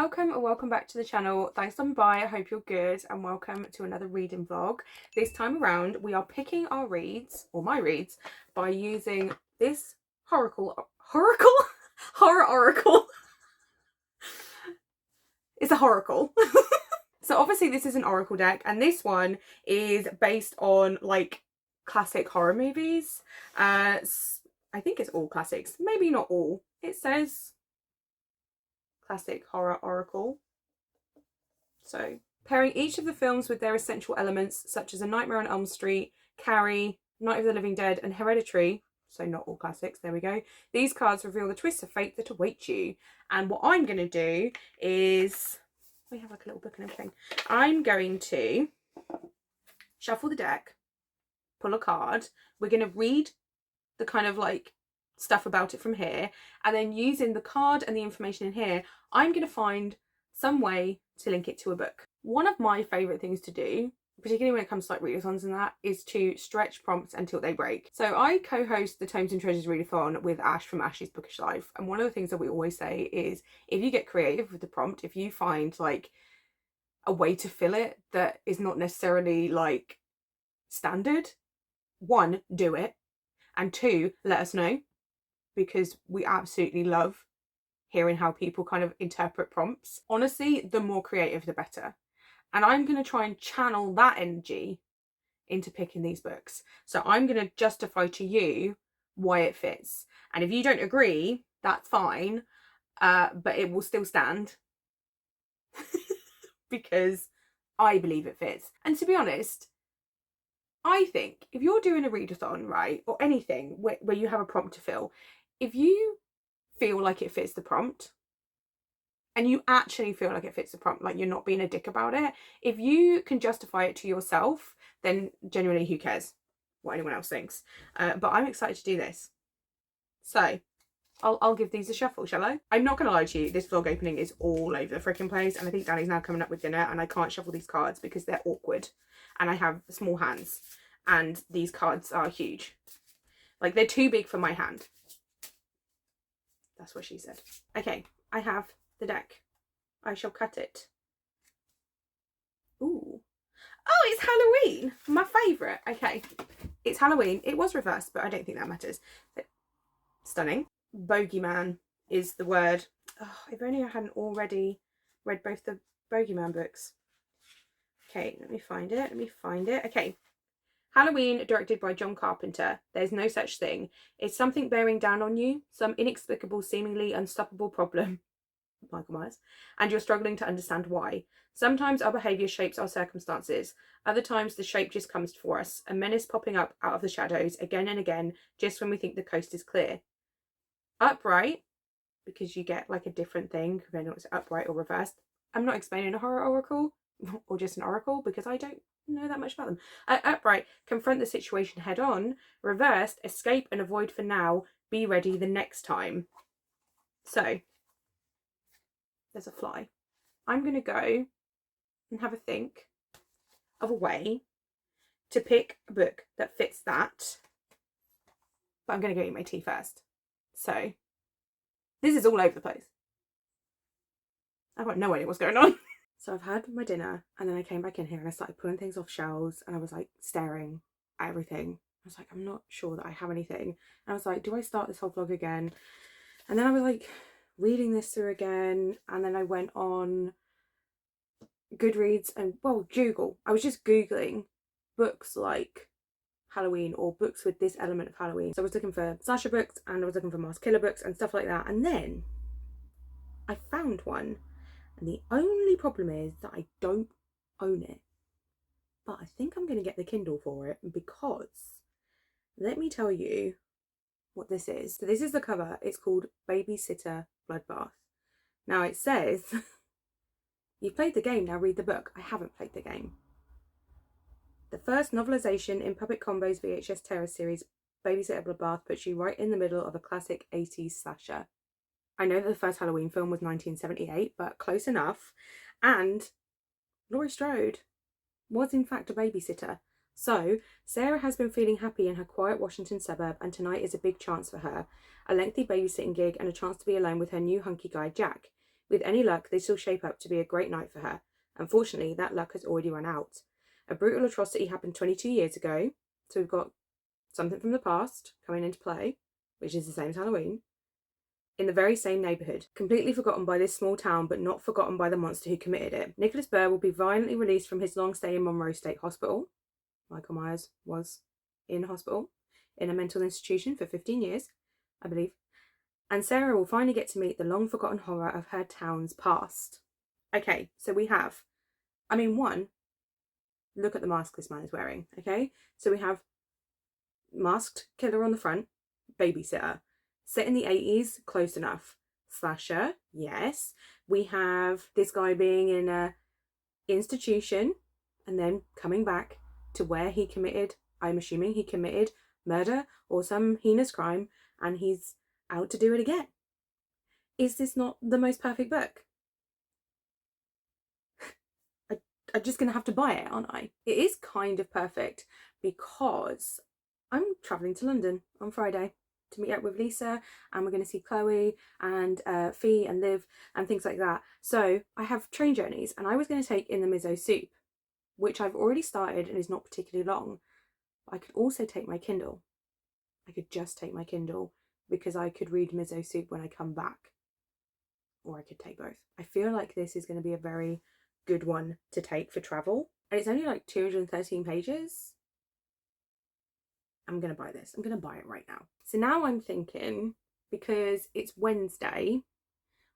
welcome and welcome back to the channel. Thanks for coming by. I hope you're good and welcome to another reading vlog. This time around we are picking our reads, or my reads, by using this horror oracle. It's a horacle. So obviously this is an oracle deck, and this one is based on like classic horror movies. I think it's all classics, maybe not all. It says classic horror oracle. So pairing each of the films with their essential elements such as A Nightmare on Elm Street, Carrie, Night of the Living Dead and Hereditary, so not all classics, there we go. These cards reveal the twists of fate that await you. And what I'm going to do is, we have like a little book and everything, I'm going to shuffle the deck, pull a card, we're going to read the kind of like stuff about it from here, and then using the card and the information in here, I'm going to find some way to link it to a book. One of my favourite things to do, particularly when it comes to like readathons and that, is to stretch prompts until they break. So I co-host the Tomes and Treasures readathon with Ash from Ash's Bookish Life, and one of the things that we always say is if you get creative with the prompt, if you find like a way to fill it that is not necessarily like standard, one, do it, and two, let us know, because we absolutely love hearing how people kind of interpret prompts. Honestly, the more creative the better. And I'm going to try and channel that energy into picking these books. So I'm going to justify to you why it fits. And if you don't agree, that's fine, but it will still stand because I believe it fits. And to be honest, I think if you're doing a readathon, right, or anything where you have a prompt to fill, if you feel like it fits the prompt, and you actually feel like it fits the prompt, like you're not being a dick about it, if you can justify it to yourself, then genuinely who cares what anyone else thinks. But I'm excited to do this. So I'll give these a shuffle, shall I? I'm not gonna lie to you, this vlog opening is all over the freaking place, and I think Danny's now coming up with dinner and I can't shuffle these cards because they're awkward and I have small hands and these cards are huge. Like they're too big for my hand. That's what she said. Okay, I have the deck. I shall cut it. Ooh. Oh, it's Halloween. My favourite. Okay. It's Halloween. It was reversed, but I don't think that matters. Stunning. Bogeyman is the word. Oh, if only I hadn't already read both the Bogeyman books. Okay, let me find it. Okay. Halloween, directed by John Carpenter. There's no such thing. It's something bearing down on you, some inexplicable, seemingly unstoppable problem, Michael Myers, and you're struggling to understand why. Sometimes our behaviour shapes our circumstances. Other times the shape just comes for us, a menace popping up out of the shadows again and again, just when we think the coast is clear. Upright, because you get like a different thing, depending on it's upright or reversed. I'm not explaining a horror oracle, or just an oracle, because I don't know that much about them. Upright, confront the situation head on. Reversed, escape and avoid for now. Be ready the next time. So there's a fly. I'm going to go and have a think of a way to pick a book that fits that. But I'm going to go eat my tea first. So this is all over the place. I've got no idea what's going on. So I've had my dinner and then I came back in here and I started pulling things off shelves and I was like staring at everything. I was like, I'm not sure that I have anything. And I was like, do I start this whole vlog again? And then I was like reading this through again, and then I went on Goodreads and, well, Google. I was just Googling books like Halloween or books with this element of Halloween. So I was looking for slasher books and I was looking for mass killer books and stuff like that. And then I found one. And the only problem is that I don't own it. But I think I'm going to get the Kindle for it because, let me tell you what this is. So this is the cover. It's called Babysitter Bloodbath. Now it says, you've played the game, now read the book. I haven't played the game. The first novelisation in Puppet Combo's VHS Terror series, Babysitter Bloodbath, puts you right in the middle of a classic 80s slasher. I know that the first Halloween film was 1978, but close enough. And Laurie Strode was in fact a babysitter. So Sarah has been feeling happy in her quiet Washington suburb, and tonight is a big chance for her. A lengthy babysitting gig and a chance to be alone with her new hunky guy, Jack. With any luck, they still shape up to be a great night for her. Unfortunately, that luck has already run out. A brutal atrocity happened 22 years ago, so we've got something from the past coming into play, which is the same as Halloween, in the very same neighbourhood. Completely forgotten by this small town, but not forgotten by the monster who committed it. Nicholas Burr will be violently released from his long stay in Monroe State Hospital. Michael Myers was in hospital, in a mental institution for 15 years, I believe. And Sarah will finally get to meet the long forgotten horror of her town's past. Okay, so we have, one, look at the mask this man is wearing, okay? So we have masked killer on the front, babysitter. Set in the 80s, close enough. Slasher, yes. We have this guy being in a institution and then coming back to where he committed, I'm assuming he committed murder or some heinous crime, and he's out to do it again. Is this not the most perfect book? I'm just going to have to buy it, aren't I? It is kind of perfect because I'm travelling to London on Friday to meet up with Lisa, and we're going to see Chloe and Fee and Liv and things like that. So I have train journeys, and I was going to take In the Miso Soup, which I've already started and is not particularly long. But I could also take my Kindle. I could just take my Kindle because I could read Miso Soup when I come back. Or I could take both. I feel like this is going to be a very good one to take for travel. And it's only like 213 pages. I'm going to buy this. I'm going to buy it right now. So now I'm thinking, because it's Wednesday,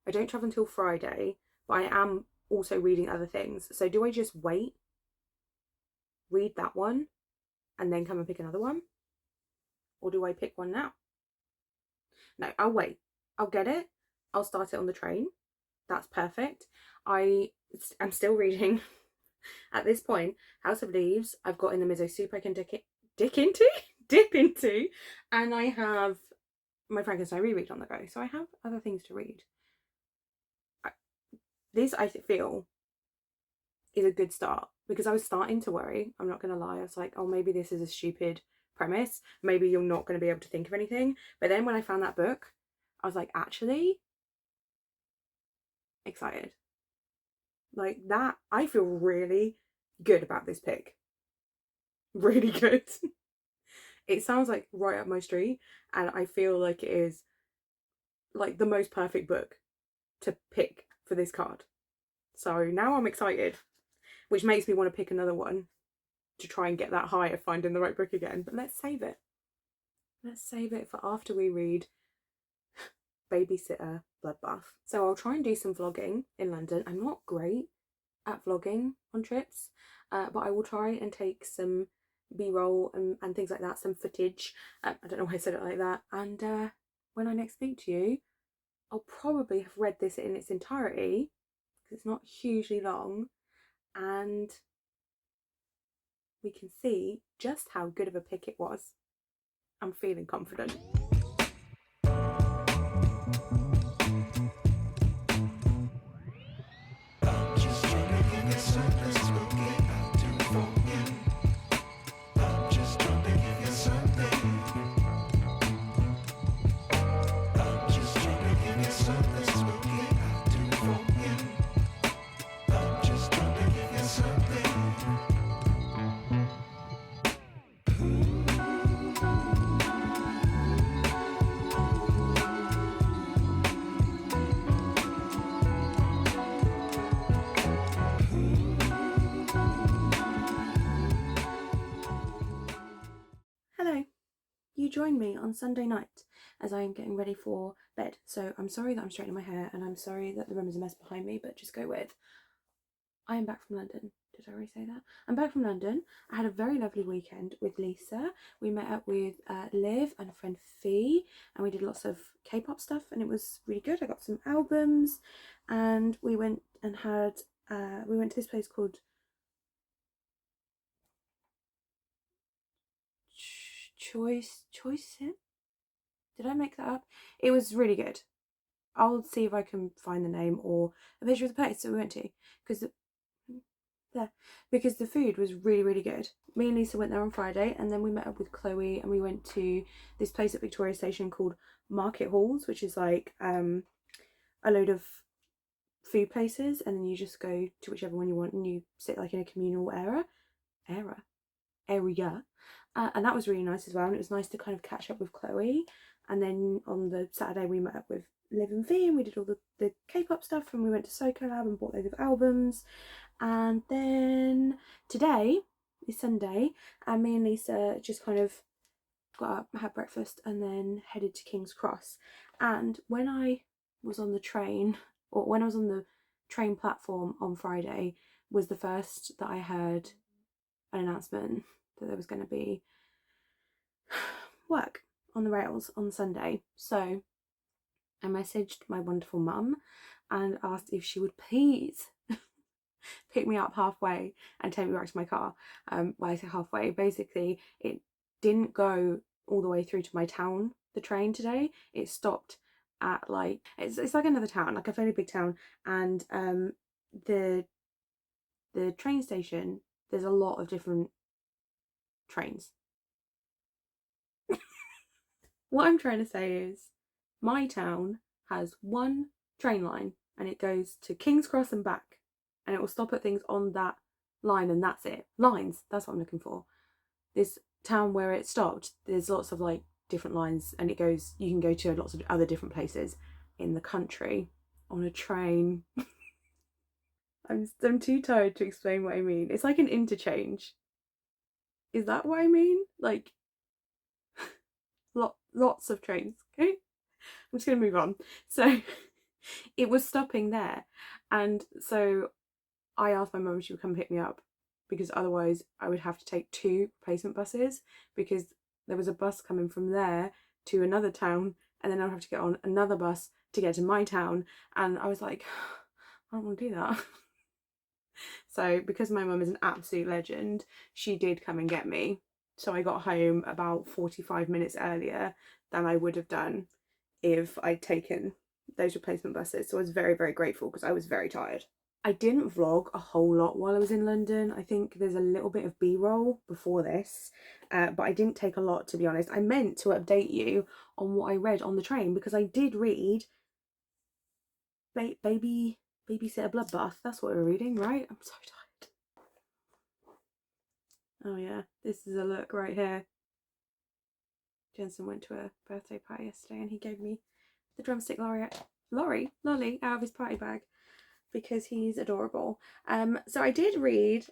I don't travel until Friday, but I am also reading other things. So do I just wait, read that one, and then come and pick another one? Or do I pick one now? No, I'll wait. I'll get it. I'll start it on the train. That's perfect. I'm still reading at this point House of Leaves. I've got In the Miso Soup I can dip into, and I have my Frankenstein reread on the go. So I have other things to read. This, I feel, is a good start, because I was starting to worry. I'm not going to lie. I was like, oh, maybe this is a stupid premise. Maybe you're not going to be able to think of anything. But then when I found that book, I was like, actually excited. Like that, I feel really good about this pick. Really good. It sounds like right up my street, and I feel like it is like the most perfect book to pick for this card. So now I'm excited, which makes me want to pick another one to try and get that high of finding the right book again. But let's save it. Let's save it for after we read Babysitter Bloodbath. So I'll try and do some vlogging in London. I'm not great at vlogging on trips, but I will try and take some b-roll and things like that, some footage. I don't know why I said it like that. And when I next speak to you, I'll probably have read this in its entirety, because it's not hugely long, and we can see just how good of a pick it was. I'm feeling confident. Hello, you join me on Sunday night as I am getting ready for bed. So I'm sorry that I'm straightening my hair, and I'm sorry that the room is a mess behind me, but just go with. I am back from London. Did I already say that? I'm back from London. I had a very lovely weekend with Lisa. We met up with Liv and a friend Fee, and we did lots of K-pop stuff, and it was really good. I got some albums, and we went and had we went to this place called Choice. Did I make that up? It was really good. I'll see if I can find the name or a picture of the place that we went to, because the food was really, really good. Me and Lisa went there on Friday, and then we met up with Chloe and we went to this place at Victoria Station called Market Halls, which is like a load of food places, and then you just go to whichever one you want, and you sit like in a communal area. And that was really nice as well, and it was nice to kind of catch up with Chloe. And then on the Saturday we met up with Liv and V, and we did all the K-pop stuff, and we went to Soco Lab and bought loads of albums. And then today is Sunday, and me and Lisa just kind of got up, had breakfast, and then headed to King's Cross. And when I was on the train, or when I was on the train platform on Friday, was the first that I heard an announcement that there was going to be work on the rails on Sunday. So I messaged my wonderful mum and asked if she would please pick me up halfway and take me back to my car. Well, I say halfway, basically it didn't go all the way through to my town, the train today. It stopped at like, it's like another town, like a fairly big town, and the train station, there's a lot of different trains. What I'm trying to say is my town has one train line, and it goes to King's Cross and back, and it will stop at things on that line, and that's it. Lines, that's what I'm looking for. This town where it stopped, there's lots of like different lines, and it goes, you can go to lots of other different places in the country on a train. I'm too tired to explain what I mean. It's like an interchange. Is that what I mean? Like lots of trains. Okay, I'm just gonna move on. So it was stopping there, and so I asked my mum if she would come pick me up, because otherwise I would have to take 2 replacement buses, because there was a bus coming from there to another town, and then I'd have to get on another bus to get to my town. And I was like, I don't want to do that. So because my mum is an absolute legend, she did come and get me. So I got home about 45 minutes earlier than I would have done if I'd taken those replacement buses. So I was very, very grateful, because I was very tired. I didn't vlog a whole lot while I was in London. I think there's a little bit of B-roll before this, but I didn't take a lot, to be honest. I meant to update you on what I read on the train, because I did read Babysitter Bloodbath. That's what we're reading, right? I'm so tired. Oh yeah, this is a look right here. Jensen went to a birthday party yesterday, and he gave me the drumstick lolly out of his party bag, because he's adorable. So I did read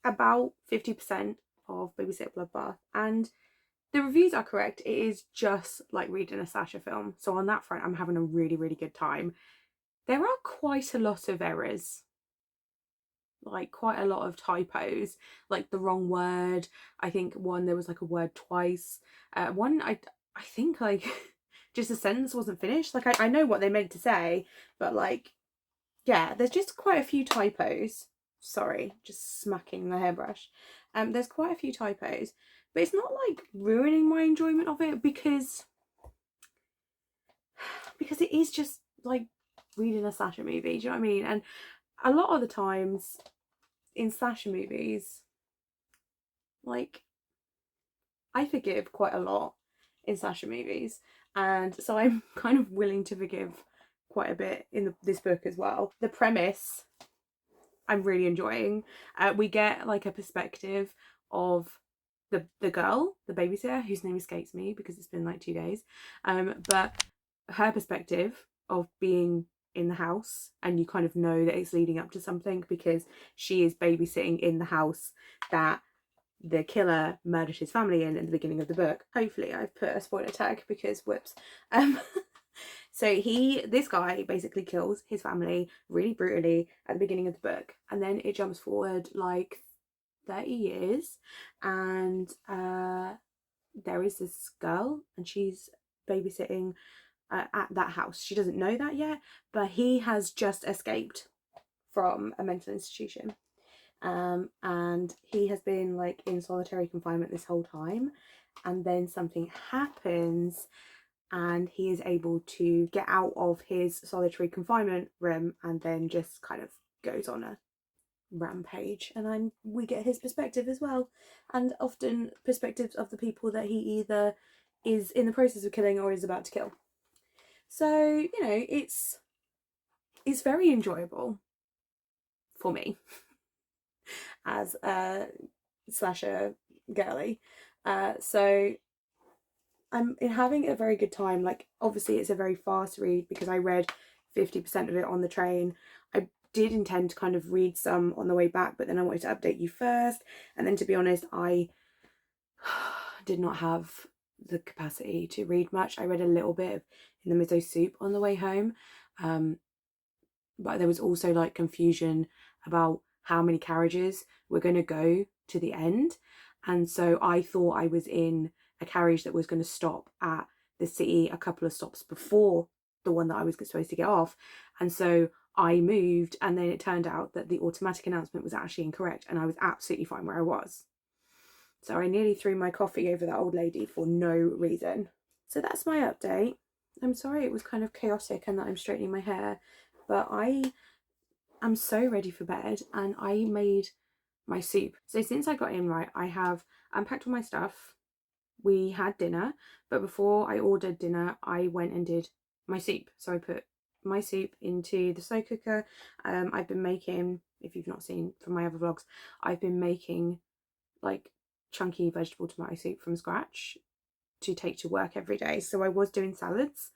about 50% of Babysitter Bloodbath, and the reviews are correct. It is just like reading a slasher film. So on that front, I'm having a really, really good time. There are quite a lot of errors, like quite a lot of typos, like the wrong word. I think there was like a word twice. One, I think like just a sentence wasn't finished. Like I know what they meant to say, but like, yeah, there's just quite a few typos. Sorry, just smacking the hairbrush. There's quite a few typos, but it's not like ruining my enjoyment of it, because it is just like reading a slasher movie. Do you know what I mean? And a lot of the times in slasher movies, like, I forgive quite a lot in slasher movies, and so I'm kind of willing to forgive quite a bit in this book as well. The premise I'm really enjoying. We get like a perspective of the girl, the babysitter, whose name escapes me because it's been like 2 days, but her perspective of being in the house, and you kind of know that it's leading up to something, because she is babysitting in the house that the killer murdered his family in at the beginning of the book. Hopefully I've put a spoiler tag, because whoops. So this guy basically kills his family really brutally at the beginning of the book, and then it jumps forward like 30 years, and there is this girl, and she's babysitting at that house. She doesn't know that yet, but he has just escaped from a mental institution, and he has been like in solitary confinement this whole time, and then something happens and he is able to get out of his solitary confinement room, and then just kind of goes on a rampage, and we get his perspective as well, and often perspectives of the people that he either is in the process of killing or is about to kill. So, you know, it's is very enjoyable for me as a slasher girly. So I'm having a very good time. Like, obviously it's a very fast read because I read 50% of it on the train. I did intend to kind of read some on the way back, but then I wanted to update you first. And then, to be honest, I did not have the capacity to read much. I read a little bit in the miso soup on the way home, but there was also like confusion about how many carriages were going to go to the end, and so I thought I was in a carriage that was going to stop at the city a couple of stops before the one that I was supposed to get off, and so I moved, and then it turned out that the automatic announcement was actually incorrect, and I was absolutely fine where I was. So I nearly threw my coffee over that old lady for no reason. So that's my update. I'm sorry it was kind of chaotic and that I'm straightening my hair, but I am so ready for bed, and I made my soup. So since I got in, right, I have unpacked all my stuff. We had dinner, but before I ordered dinner, I went and did my soup. So I put my soup into the slow cooker. I've been making, if you've not seen from my other vlogs, I've been making like chunky vegetable tomato soup from scratch to take to work every day. So I was doing salads.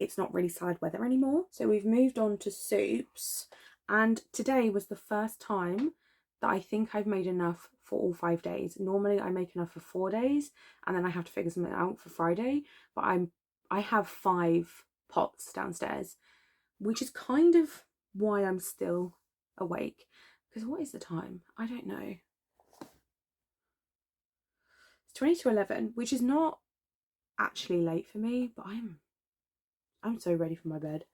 It's not really salad weather anymore, so we've moved on to soups, and today was the first time that I think I've made enough for all 5 days. Normally I make enough for 4 days and then I have to figure something out for Friday, but I have 5 pots downstairs, which is kind of why I'm still awake. Because what is the time? I don't know. It's 20 to 11, which is not actually late for me, but I'm so ready for my bed,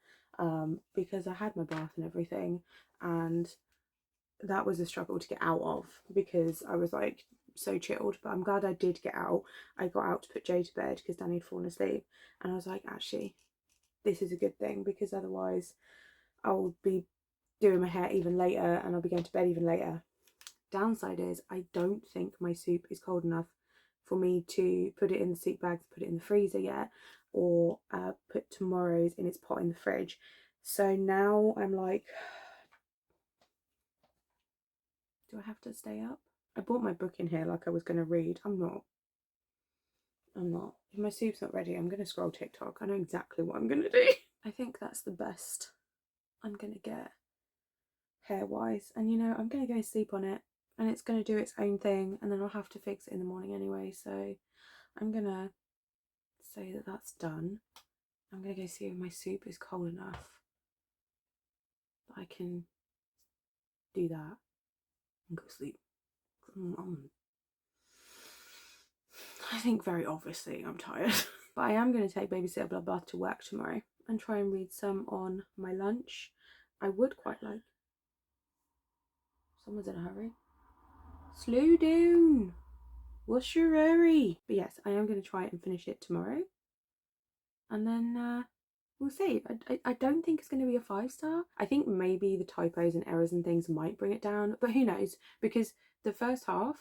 because I had my bath and everything, and that was a struggle to get out of because I was like so chilled, but I'm glad I did get out. I got out to put Jay to bed because Danny had fallen asleep, and I was like, actually, this is a good thing, because otherwise I'll be doing my hair even later and I'll be going to bed even later. Downside is I don't think my soup is cold enough for me to put it in the soup bags, put it in the freezer yet, or put tomorrow's in its pot in the fridge. So now I'm like, do I have to stay up? I brought my book in here like I was going to read. I'm not. If my soup's not ready, I'm going to scroll TikTok. I know exactly what I'm going to do. I think that's the best I'm going to get hair-wise. And you know, I'm going to go sleep on it, and it's going to do its own thing, and then I'll have to fix it in the morning anyway. So I'm going to say that that's done. I'm going to go see if my soup is cold enough that I can do that and go sleep. I think very obviously I'm tired. But I am going to take babysitter bloodbath to work tomorrow and try and read some on my lunch. I would quite like... Someone's in a hurry. Slow down. What's your hurry? But yes, I am going to try it and finish it tomorrow. And then we'll see. I don't think it's going to be a 5-star. I think maybe the typos and errors and things might bring it down, but who knows? Because the first half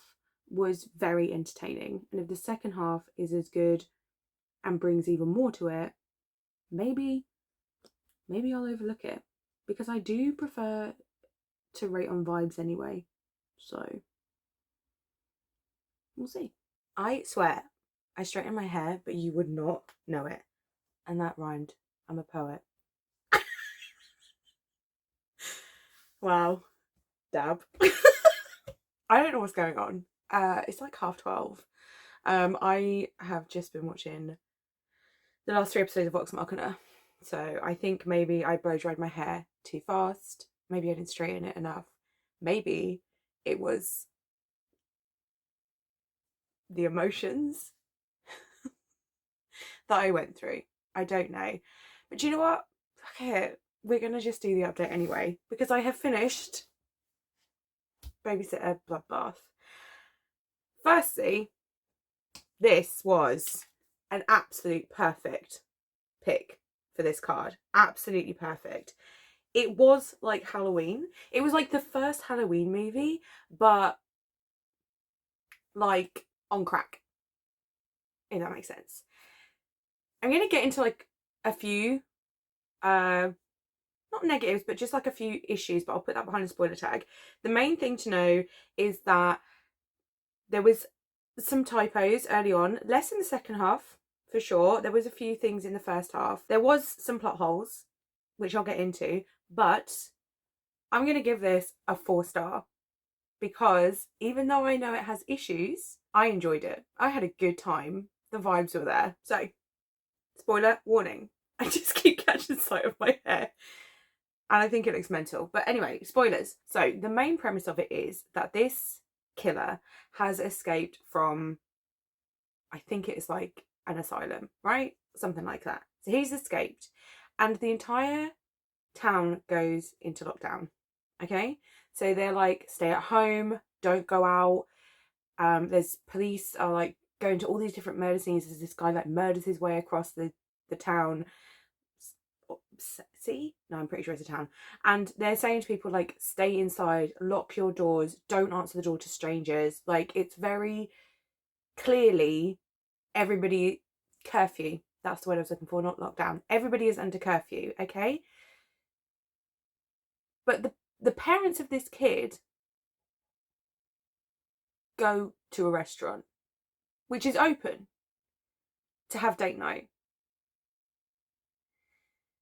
was very entertaining, and if the second half is as good and brings even more to it, maybe I'll overlook it, because I do prefer to rate on vibes anyway. So we'll see. I swear I straighten my hair, but you would not know it. And that rhymed. I'm a poet. Wow. Dab. I don't know what's going on. It's like 12:30. I have just been watching the last 3 episodes of Vox Machina. So I think maybe I blow dried my hair too fast. Maybe I didn't straighten it enough. Maybe it was the emotions that I went through. I don't know. But do you know what? Fuck it. We're going to just do the update anyway, because I have finished babysitter bloodbath. Firstly, this was an absolute perfect pick for this card. Absolutely perfect. It was like Halloween. It was like the first Halloween movie, but like on crack, if that makes sense. I'm going to get into like a few, not not negatives, but just like a few issues, but I'll put that behind the spoiler tag. The main thing to know is that there was some typos early on, less in the second half, for sure. There was a few things in the first half. There was some plot holes, which I'll get into, but I'm going to give this a 4-star because even though I know it has issues, I enjoyed it. I had a good time. The vibes were there. So, spoiler warning. I just keep catching sight of my hair. And I think it looks mental. But anyway, spoilers. So, the main premise of it is that this killer has escaped from, I think it is like an asylum, right? Something like that. So, he's escaped. And the entire town goes into lockdown. Okay? So, they're like, stay at home, don't go out. There's police are like going to all these different murder scenes as this guy like murders his way across the town. See? No, I'm pretty sure it's a town. And they're saying to people like, stay inside, lock your doors, don't answer the door to strangers. Like, it's very clearly everybody, curfew. That's the word I was looking for, not lockdown. Everybody is under curfew, okay? But the parents of this kid go to a restaurant, which is open, to have date night.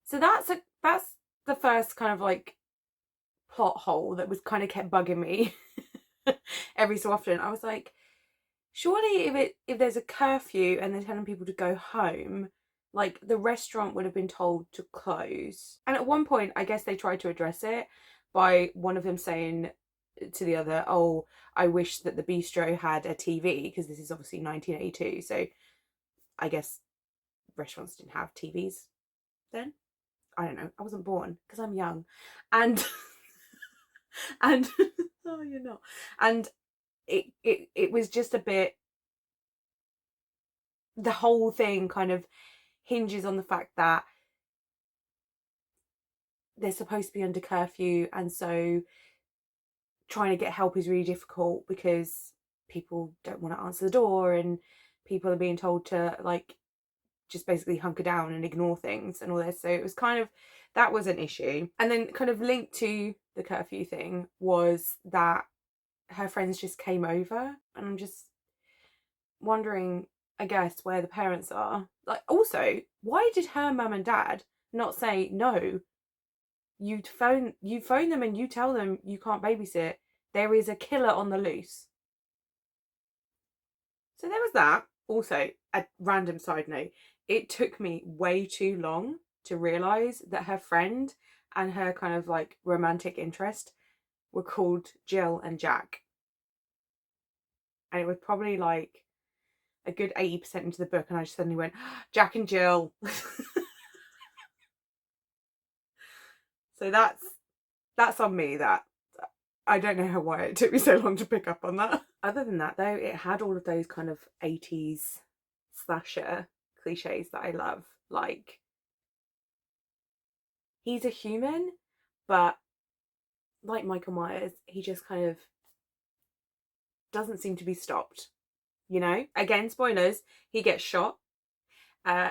So that's the first kind of like plot hole that was kind of kept bugging me every so often. I was like, surely if there's a curfew and they're telling people to go home, like the restaurant would have been told to close. And at one point, I guess they tried to address it by one of them saying to the other, oh, I wish that the bistro had a TV, because this is obviously 1982. So I guess restaurants didn't have TVs then. I don't know. I wasn't born because I'm young, and and oh, you're not. And it was just a bit. The whole thing kind of hinges on the fact that they're supposed to be under curfew, and so trying to get help is really difficult because people don't want to answer the door, and people are being told to like just basically hunker down and ignore things and all this. So it was kind of, that was an issue. And then kind of linked to the curfew thing was that her friends just came over, and I'm just wondering, I guess, where the parents are. Like, also, why did her mum and dad not say, no, you phone them and you tell them you can't babysit, there is a killer on the loose? So there was that. Also, a random side note, it took me way too long to realise that her friend and her kind of like romantic interest were called Jill and Jack. And it was probably like a good 80% into the book, and I just suddenly went, Jack and Jill. So that's on me. That I don't know why it took me so long to pick up on that. Other than that though, it had all of those kind of 80s slasher cliches that I love. Like, he's a human, but like Michael Myers, he just kind of doesn't seem to be stopped, you know? Again, spoilers, he gets shot,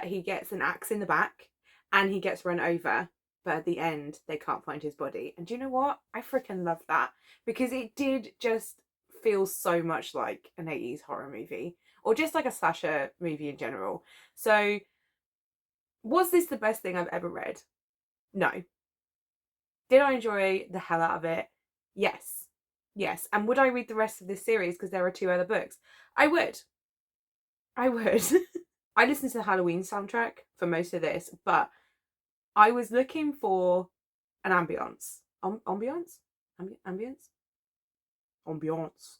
he gets an axe in the back, and he gets run over. But at the end, they can't find his body. And do you know what? I freaking love that, because it did just feel so much like an 80s horror movie, or just like a slasher movie in general. So, was this the best thing I've ever read? No. Did I enjoy the hell out of it? Yes. Yes. And would I read the rest of this series because there are 2 other books? I would. I would. I listened to the Halloween soundtrack for most of this, but I was looking for an ambience. Ambience? Ambience? Ambience,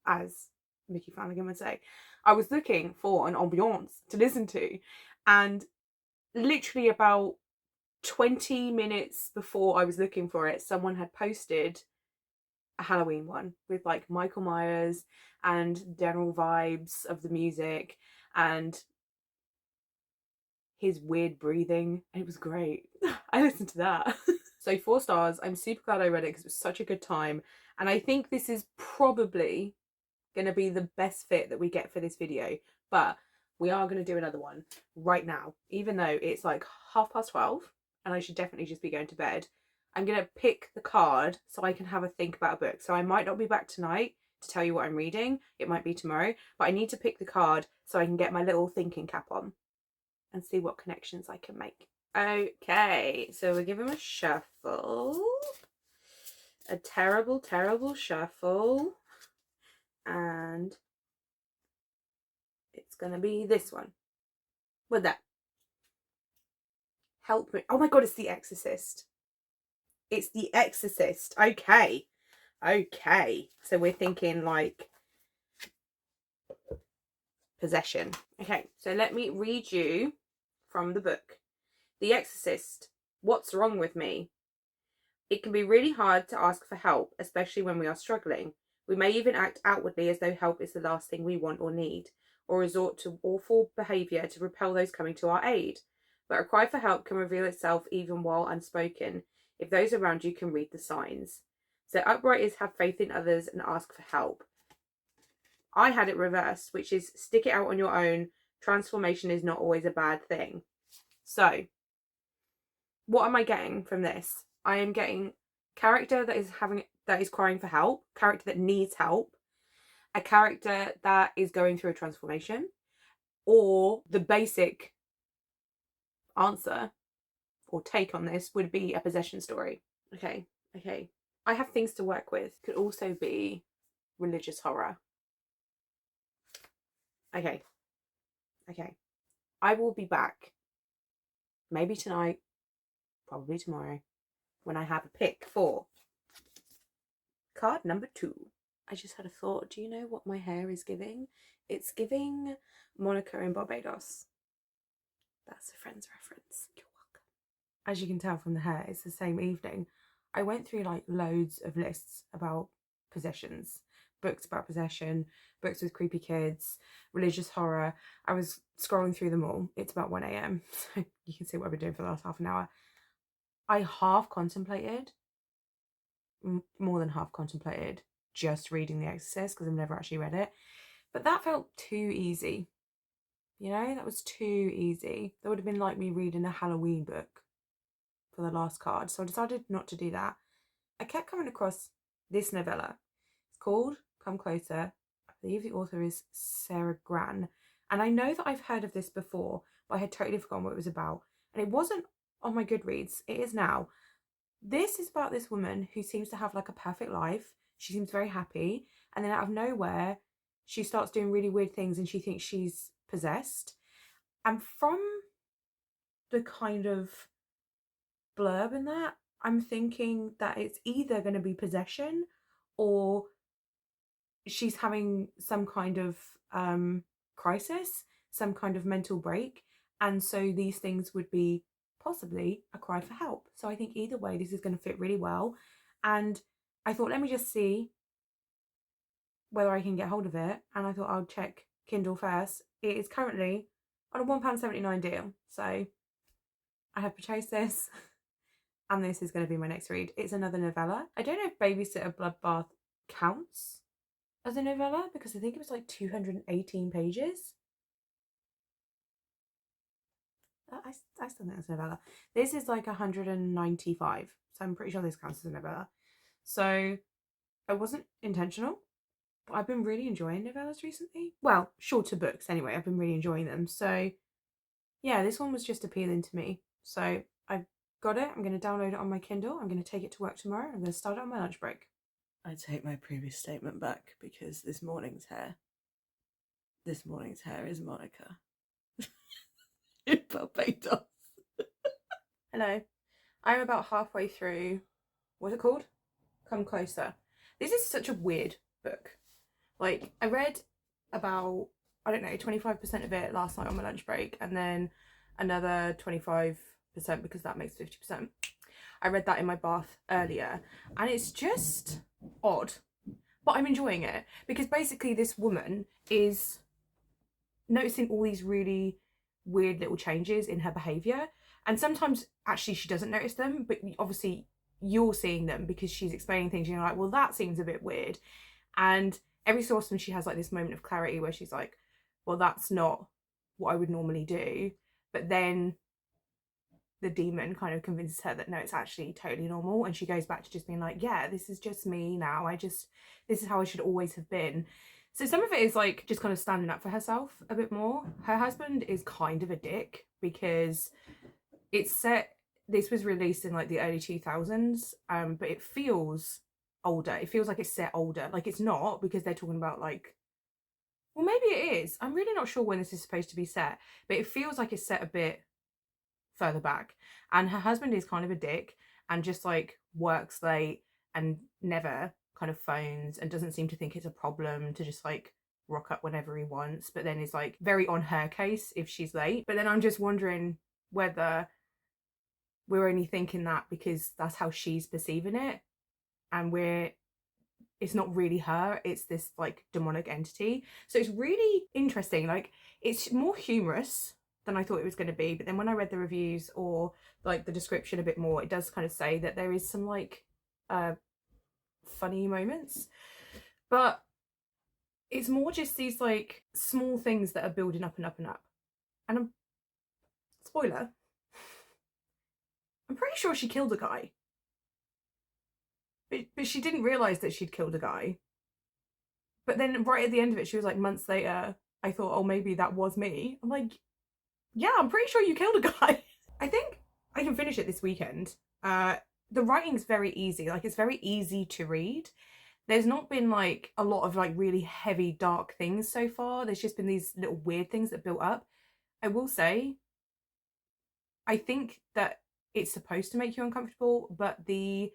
as Mickey Flanagan would say. I was looking for an ambience to listen to, and literally about 20 minutes before I was looking for it, someone had posted a Halloween one with like Michael Myers and general vibes of the music and his weird breathing. It was great. I listened to that. So 4 stars. I'm super glad I read it because it was such a good time. And I think this is probably going to be the best fit that we get for this video. But we are going to do another one right now, even though it's like 12:30 and I should definitely just be going to bed, I'm going to pick the card so I can have a think about a book. So I might not be back tonight to tell you what I'm reading. It might be tomorrow, but I need to pick the card so I can get my little thinking cap on and see what connections I can make. Okay, so we'll give him a shuffle. A terrible, terrible shuffle. And it's going to be this one. With that. Help me. Oh my god, it's The Exorcist. It's The Exorcist. Okay. Okay. So we're thinking like possession. Okay, so let me read you from the book. The Exorcist. What's wrong with me? It can be really hard to ask for help, especially when we are struggling. We may even act outwardly as though help is the last thing we want or need, or resort to awful behaviour to repel those coming to our aid. But a cry for help can reveal itself even while unspoken, if those around you can read the signs. So upright is have faith in others and ask for help. I had it reversed, which is stick it out on your own. Transformation is not always a bad thing. So, what am I getting from this? I am getting character that is crying for help, character that needs help, a character that is going through a transformation, or the basic answer or take on this would be a possession story. Okay. I have things to work with. Could also be religious horror. Okay. I will be back. Maybe tonight, probably tomorrow, when I have a pick for card number 2. I just had a thought. Do you know what my hair is giving? It's giving Monica in Barbados. That's a Friends reference. You're welcome. As you can tell from the hair, it's the same evening. I went through like loads of lists about possessions, books about possession, books with creepy kids, religious horror. I was scrolling through them all. It's about 1 a.m. so you can see what I've been doing for the last half an hour. I half contemplated, more than half contemplated, just reading The Exorcist because I've never actually read it. But that felt too easy. You know, that was too easy. That would have been like me reading a Halloween book for the last card. So I decided not to do that. I kept coming across this novella. It's called Come Closer. I believe the author is Sarah Gran. And I know that I've heard of this before, but I had totally forgotten what it was about. And it wasn't on my Goodreads. It is now. This is about this woman who seems to have like a perfect life. She seems very happy. And then out of nowhere, she starts doing really weird things and she thinks she's possessed. And from the kind of blurb in that, I'm thinking that it's either going to be possession or she's having some kind of crisis, some kind of mental break. And so these things would be possibly a cry for help. So I think either way, this is going to fit really well. And I thought, let me just see whether I can get hold of it. And I thought I'll check Kindle first. It is currently on a £1.79 deal. So I have purchased this and this is going to be my next read. It's another novella. I don't know if Babysitter Bloodbath counts as a novella because I think it was like 218 pages. I still think it's a novella. This is like 195. So I'm pretty sure this counts as a novella. So it wasn't intentional. But I've been really enjoying novellas recently. Well, shorter books anyway. I've been really enjoying them. So yeah, this one was just appealing to me. So I've got it. I'm going to download it on my Kindle. I'm going to take it to work tomorrow. I'm going to start it on my lunch break. I take my previous statement back because this morning's hair is Monica in Barbados. Hello. I'm about halfway through, what's it called? Come Closer. This is such a weird book. Like, I read about, I don't know, 25% of it last night on my lunch break, and then another 25% because that makes 50%. I read that in my bath earlier, and it's just odd, but I'm enjoying it because basically this woman is noticing all these really weird little changes in her behaviour, and sometimes actually she doesn't notice them, but obviously you're seeing them because she's explaining things and you're like, well, that seems a bit weird. And every so often she has like this moment of clarity where she's like, well, that's not what I would normally do. But then the demon kind of convinces her that no, it's actually totally normal, and she goes back to just being like, yeah, this is just me now, this is how I should always have been. So some of it is like just kind of standing up for herself a bit more. Her husband is kind of a dick because this was released in like the early 2000s, but it feels older. It feels like it's set older. Like it's not, because they're talking about like, well, maybe it is. I'm really not sure when this is supposed to be set, but it feels like it's set a bit further back. And her husband is kind of a dick and just like works late and never kind of phones and doesn't seem to think it's a problem to just like rock up whenever he wants, but then is like very on her case if she's late. But then I'm just wondering whether we're only thinking that because that's how she's perceiving it, and it's not really her, it's this like demonic entity. So it's really interesting. Like it's more humorous than I thought it was going to be, but then when I read the reviews or like the description a bit more, it does kind of say that there is some like funny moments, but it's more just these like small things that are building up and up and up. And spoiler, I'm pretty sure she killed a guy, but she didn't realise that she'd killed a guy. But then right at the end of it, she was like, months later, I thought, oh, maybe that was me. I'm like, yeah, I'm pretty sure you killed a guy. I think I can finish it this weekend. The writing's very easy. Like it's very easy to read. There's not been like a lot of like really heavy, dark things so far. There's just been these little weird things that built up. I will say, I think that it's supposed to make you uncomfortable, but the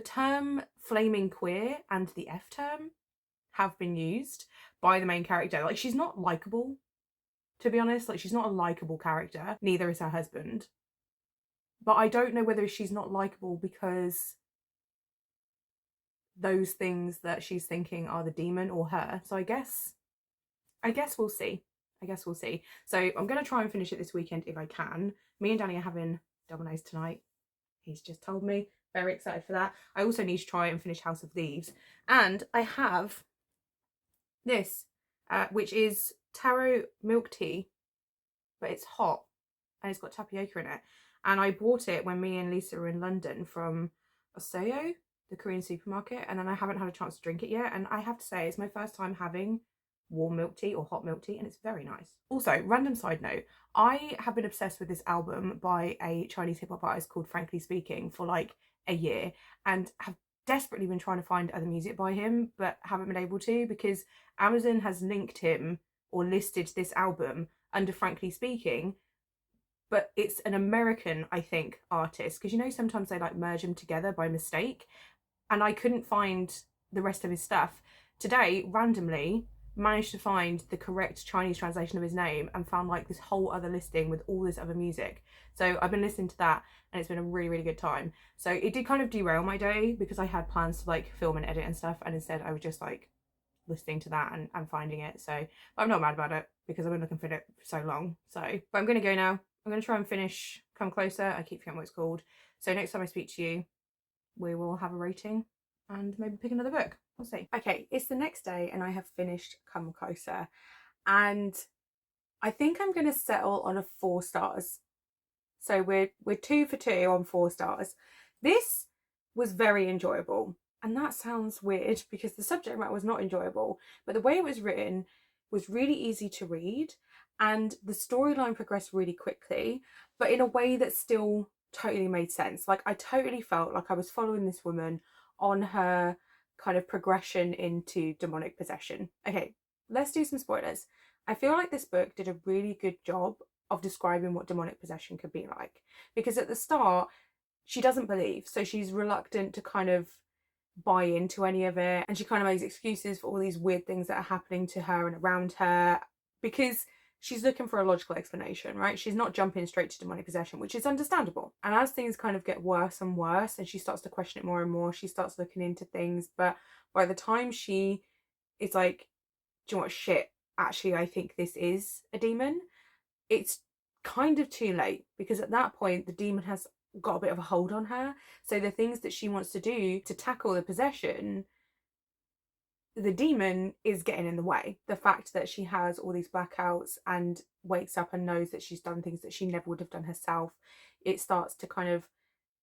term flaming queer and the F term have been used by the main character. Like she's not likable, to be honest. Like she's not a likable character. Neither is her husband. But I don't know whether she's not likable because those things that she's thinking are the demon or her. So I guess we'll see. So I'm going to try and finish it this weekend if I can. Me and Danny are having Domino's tonight. He's just told me. Very excited for that. I also need to try and finish House of Leaves. And I have this, which is taro milk tea, but it's hot and it's got tapioca in it. And I bought it when me and Lisa were in London from Oseo, the Korean supermarket, and then I haven't had a chance to drink it yet. And I have to say, it's my first time having warm milk tea or hot milk tea, and it's very nice. Also, random side note, I have been obsessed with this album by a Chinese hip-hop artist called Frankly Speaking for like a year, and have desperately been trying to find other music by him, but haven't been able to because Amazon has linked him or listed this album under Frankly Speaking, but it's an American, I think, artist, because you know sometimes they like merge them together by mistake, and I couldn't find the rest of his stuff. Today, randomly, managed to find the correct Chinese translation of his name and found like this whole other listing with all this other music. So I've been listening to that and it's been a really, really good time. So it did kind of derail my day because I had plans to like film and edit and stuff, and instead I was just like listening to that and finding it. So but I'm not mad about it because I've been looking for it for so long. So but I'm gonna go now. I'm gonna try and finish Come Closer. I keep forgetting what it's called. So next time I speak to you, we will have a rating and maybe pick another book. We'll see. Okay, it's the next day and I have finished Come Closer, and I think I'm going to settle on a 4 stars. So we're 2 for 2 on 4 stars. This was very enjoyable, and that sounds weird because the subject matter was not enjoyable, but the way it was written was really easy to read, and the storyline progressed really quickly, but in a way that still totally made sense. Like I totally felt like I was following this woman on her kind of progression into demonic possession. Okay, let's do some spoilers. I feel like this book did a really good job of describing what demonic possession could be like, because at the start she doesn't believe, so she's reluctant to kind of buy into any of it, and she kind of makes excuses for all these weird things that are happening to her and around her because she's looking for a logical explanation, right? She's not jumping straight to demonic possession, which is understandable. And as things kind of get worse and worse and she starts to question it more and more, she starts looking into things. But by the time she is like, do you know what, shit, actually I think this is a demon, it's kind of too late, because at that point the demon has got a bit of a hold on her. So the things that she wants to do to tackle the possession the demon is getting in the way. The fact that she has all these blackouts and wakes up and knows that she's done things that she never would have done herself, it starts to kind of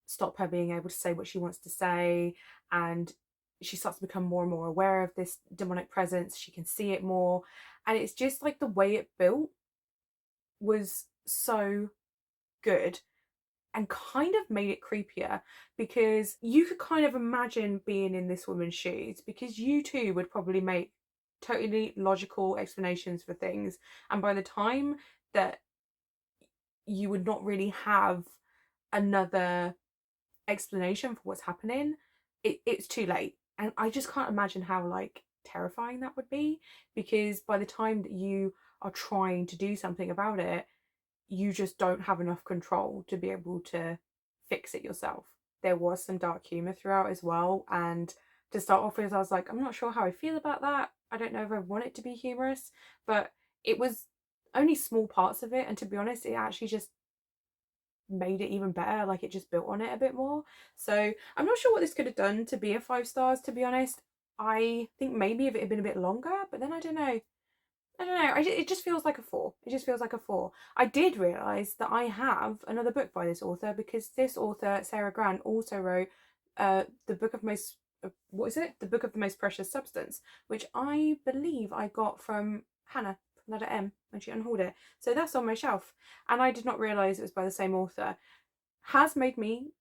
stop her being able to say what she wants to say, and she starts to become more and more aware of this demonic presence. She can see it more, and it's just like the way it built was so good and kind of made it creepier, because you could kind of imagine being in this woman's shoes, because you too would probably make totally logical explanations for things, and by the time that you would not really have another explanation for what's happening, it's too late. And I just can't imagine how like terrifying that would be, because by the time that you are trying to do something about it, you just don't have enough control to be able to fix it yourself. There was some dark humour throughout as well, and to start off with, I was like, I'm not sure how I feel about that. I don't know if I want it to be humorous, but it was only small parts of it, and to be honest, it actually just made it even better. Like, it just built on it a bit more. So I'm not sure what this could have done to be a 5 stars, to be honest. I think maybe if it had been a bit longer, but then I don't know. It just feels like a 4. It just feels like a 4. I did realise that I have another book by this author, because this author, Sarah Grant, also wrote the book of most what is it? The Book of the Most Precious Substance, which I believe I got from Hannah, from letter M, when she unhauled it. So that's on my shelf, and I did not realise it was by the same author. Has made me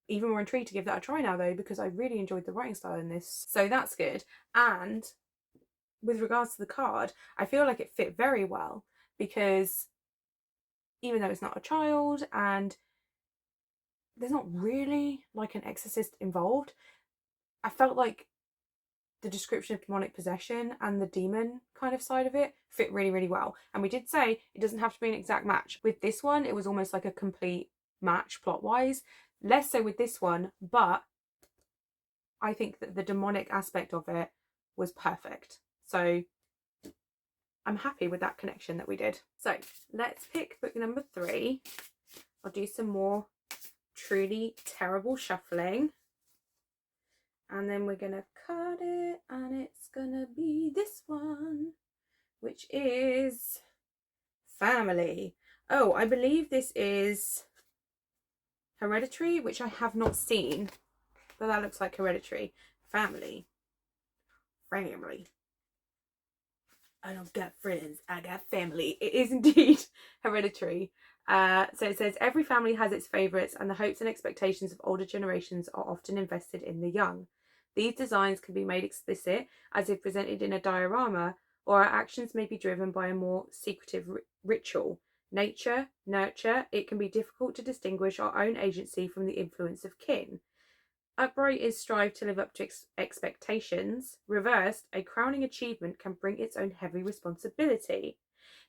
even more intrigued to give that a try now, though, because I really enjoyed the writing style in this. So that's good. And with regards to the card, I feel like it fit very well, because even though it's not a child and there's not really like an exorcist involved, I felt like the description of demonic possession and the demon kind of side of it fit really, really well. And we did say it doesn't have to be an exact match. With this one, it was almost like a complete match plot-wise. Less so with this one, but I think that the demonic aspect of it was perfect. So I'm happy with that connection that we did. So let's pick book number 3. I'll do some more truly terrible shuffling. And then we're going to cut it, and it's going to be this one, which is Family. Oh, I believe this is Hereditary, which I have not seen, but that looks like Hereditary. Family. I don't got friends, I got family. It is indeed Hereditary. So it says, every family has its favourites, and the hopes and expectations of older generations are often invested in the young. These designs can be made explicit, as if presented in a diorama, or our actions may be driven by a more secretive ritual. Nature, nurture, it can be difficult to distinguish our own agency from the influence of kin. Upright is strive to live up to expectations. Reversed, a crowning achievement can bring its own heavy responsibility.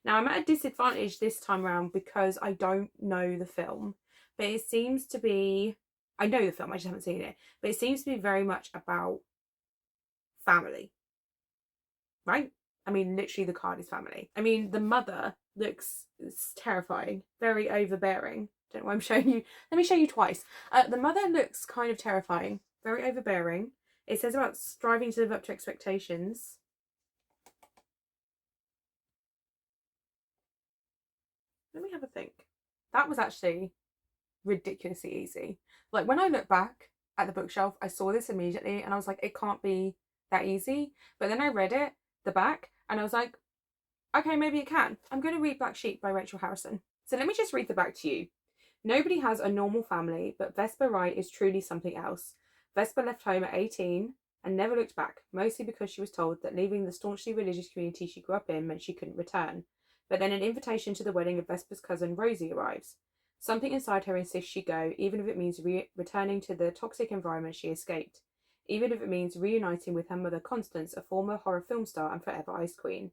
Now, I'm at a disadvantage this time around because I don't know the film, but it seems to be... I know the film, I just haven't seen it, but it seems to be very much about family, right? I mean, literally the card is family. I mean, the mother looks terrifying, very overbearing. Don't know why I'm showing you. Let me show you twice. The mother looks kind of terrifying, very overbearing. It says about striving to live up to expectations. Let me have a think. That was actually ridiculously easy. Like, when I look back at the bookshelf, I saw this immediately and I was like, it can't be that easy. But then I read it, the back, and I was like, okay, maybe it can. I'm going to read Black Sheep by Rachel Harrison. So let me just read the back to you. Nobody has a normal family, but Vesper Wright is truly something else. Vesper left home at 18 and never looked back, mostly because she was told that leaving the staunchly religious community she grew up in meant she couldn't return. But then an invitation to the wedding of Vesper's cousin Rosie arrives. Something inside her insists she go, even if it means returning to the toxic environment she escaped. Even if it means reuniting with her mother Constance, a former horror film star and forever Ice Queen.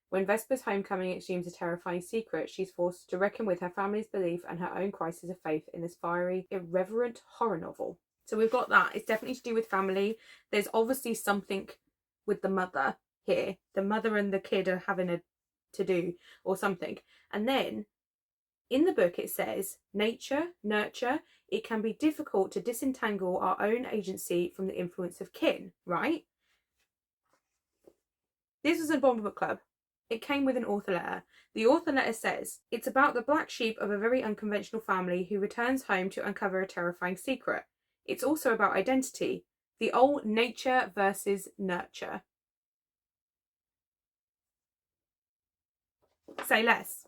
When Vesper's homecoming assumes a terrifying secret, she's forced to reckon with her family's belief and her own crisis of faith in this fiery, irreverent horror novel. So we've got that. It's definitely to do with family. There's obviously something with the mother here. The mother and the kid are having a to-do or something. And then in the book it says, nature, nurture, it can be difficult to disentangle our own agency from the influence of kin, right? This was a Bond Book Club. It came with an author letter. The author letter says, it's about the black sheep of a very unconventional family who returns home to uncover a terrifying secret. It's also about identity, the old nature versus nurture. Say less.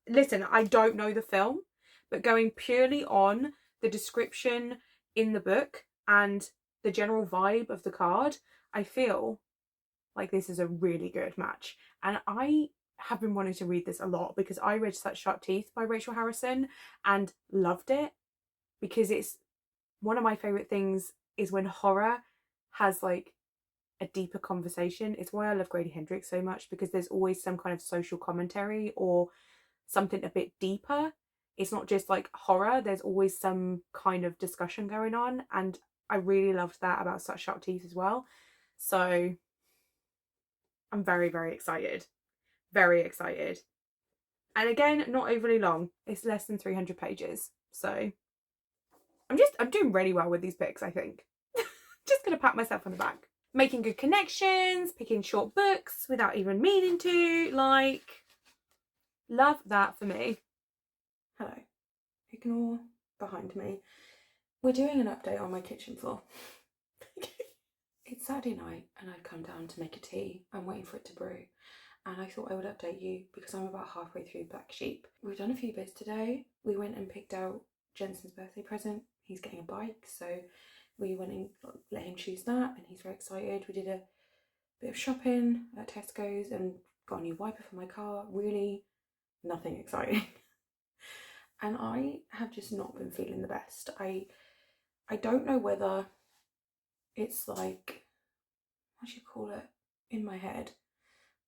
Listen, I don't know the film, but going purely on the description in the book and the general vibe of the card, I feel like this is a really good match. And I have been wanting to read this a lot because I read Such Sharp Teeth by Rachel Harrison and loved it, because it's one of my favorite things is when horror has like a deeper conversation. It's why I love Grady Hendrix so much, because there's always some kind of social commentary or something a bit deeper. It's not just like horror, there's always some kind of discussion going on, and I really loved that about Such Sharp Teeth as well. So I'm very, very excited. Very excited. And again, not overly long. It's less than 300 pages. So I'm doing really well with these picks, I think. Just gonna pat myself on the back. Making good connections, picking short books without even meaning to, like, love that for me. Hello. Ignore behind me. We're doing an update on my kitchen floor. It's Saturday night and I've come down to make a tea. I'm waiting for it to brew. And I thought I would update you because I'm about halfway through Black Sheep. We've done a few bits today. We went and picked out Jensen's birthday present. He's getting a bike, so we went and let him choose that, and he's very excited. We did a bit of shopping at Tesco's and got a new wiper for my car. Really nothing exciting. And I have just not been feeling the best. I don't know whether it's like, what do you call it, in my head,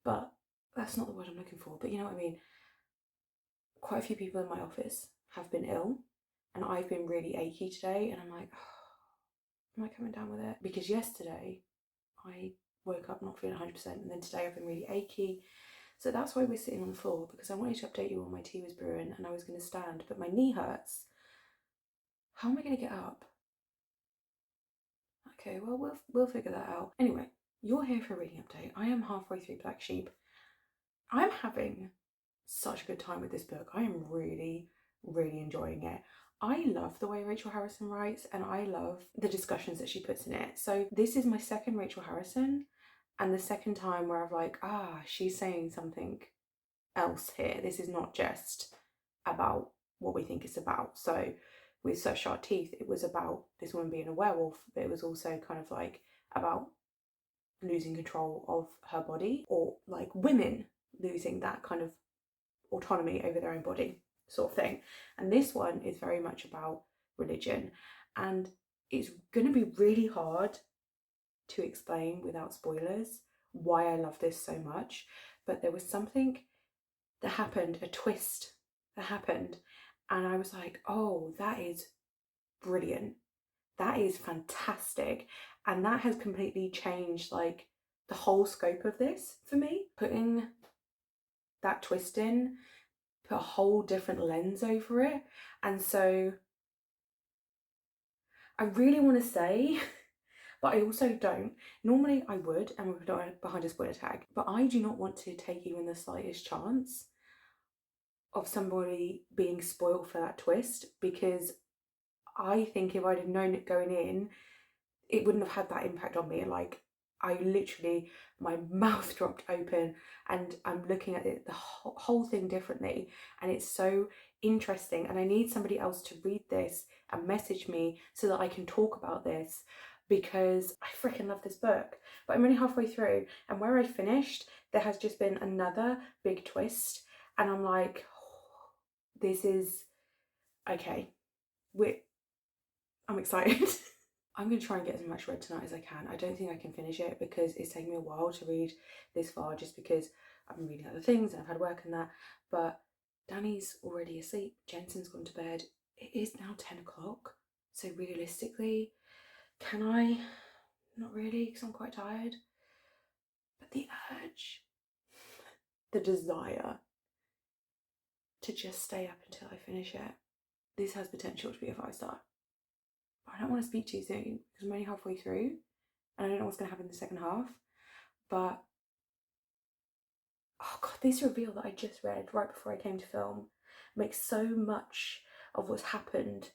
but that's not the word I'm looking for, but you know what I mean. Quite a few people in my office have been ill, and I've been really achy today, and I'm like, oh, am I coming down with it? Because yesterday I woke up not feeling 100%, and then today I've been really achy. So that's why we're sitting on the floor, because I wanted to update you when my tea was brewing and I was going to stand, but my knee hurts. How am I going to get up? Okay, well, we'll figure that out. Anyway, you're here for a reading update. I am halfway through Black Sheep. I'm having such a good time with this book. I am really, really enjoying it. I love the way Rachel Harrison writes, and I love the discussions that she puts in it. So this is my second Rachel Harrison, and the second time where I'm like, she's saying something else here. This is not just about what we think it's about. So with Such Sharp Teeth, it was about this woman being a werewolf, but it was also kind of like about losing control of her body, or like women losing that kind of autonomy over their own body sort of thing. And this one is very much about religion, and it's going to be really hard to explain without spoilers why I love this so much. But there was something that happened, a twist that happened, and I was like, oh, that is brilliant, that is fantastic, and that has completely changed like the whole scope of this for me. Putting that twist in put a whole different lens over it. And so I really want to say, but I also don't. Normally I would, and we would put behind a spoiler tag, but I do not want to take even the slightest chance of somebody being spoiled for that twist, because I think if I'd have known it going in, it wouldn't have had that impact on me. Like, I literally, my mouth dropped open, and I'm looking at it, the whole thing differently, and it's so interesting. And I need somebody else to read this and message me so that I can talk about this, because I freaking love this book. But I'm only halfway through, and where I finished, there has just been another big twist, and I'm like, oh, this is okay. I'm excited. I'm going to try and get as much read tonight as I can. I don't think I can finish it because it's taken me a while to read this far, just because I've been reading other things and I've had work and that. But Danny's already asleep. Jensen's gone to bed. It is now 10 o'clock. So realistically, can I? Not really, because I'm quite tired. But the urge, the desire to just stay up until I finish it, this has potential to be a 5-star. But I don't want to speak too soon because I'm only halfway through, and I don't know what's going to happen in the second half, but oh god, this reveal that I just read right before I came to film makes so much of what's happened.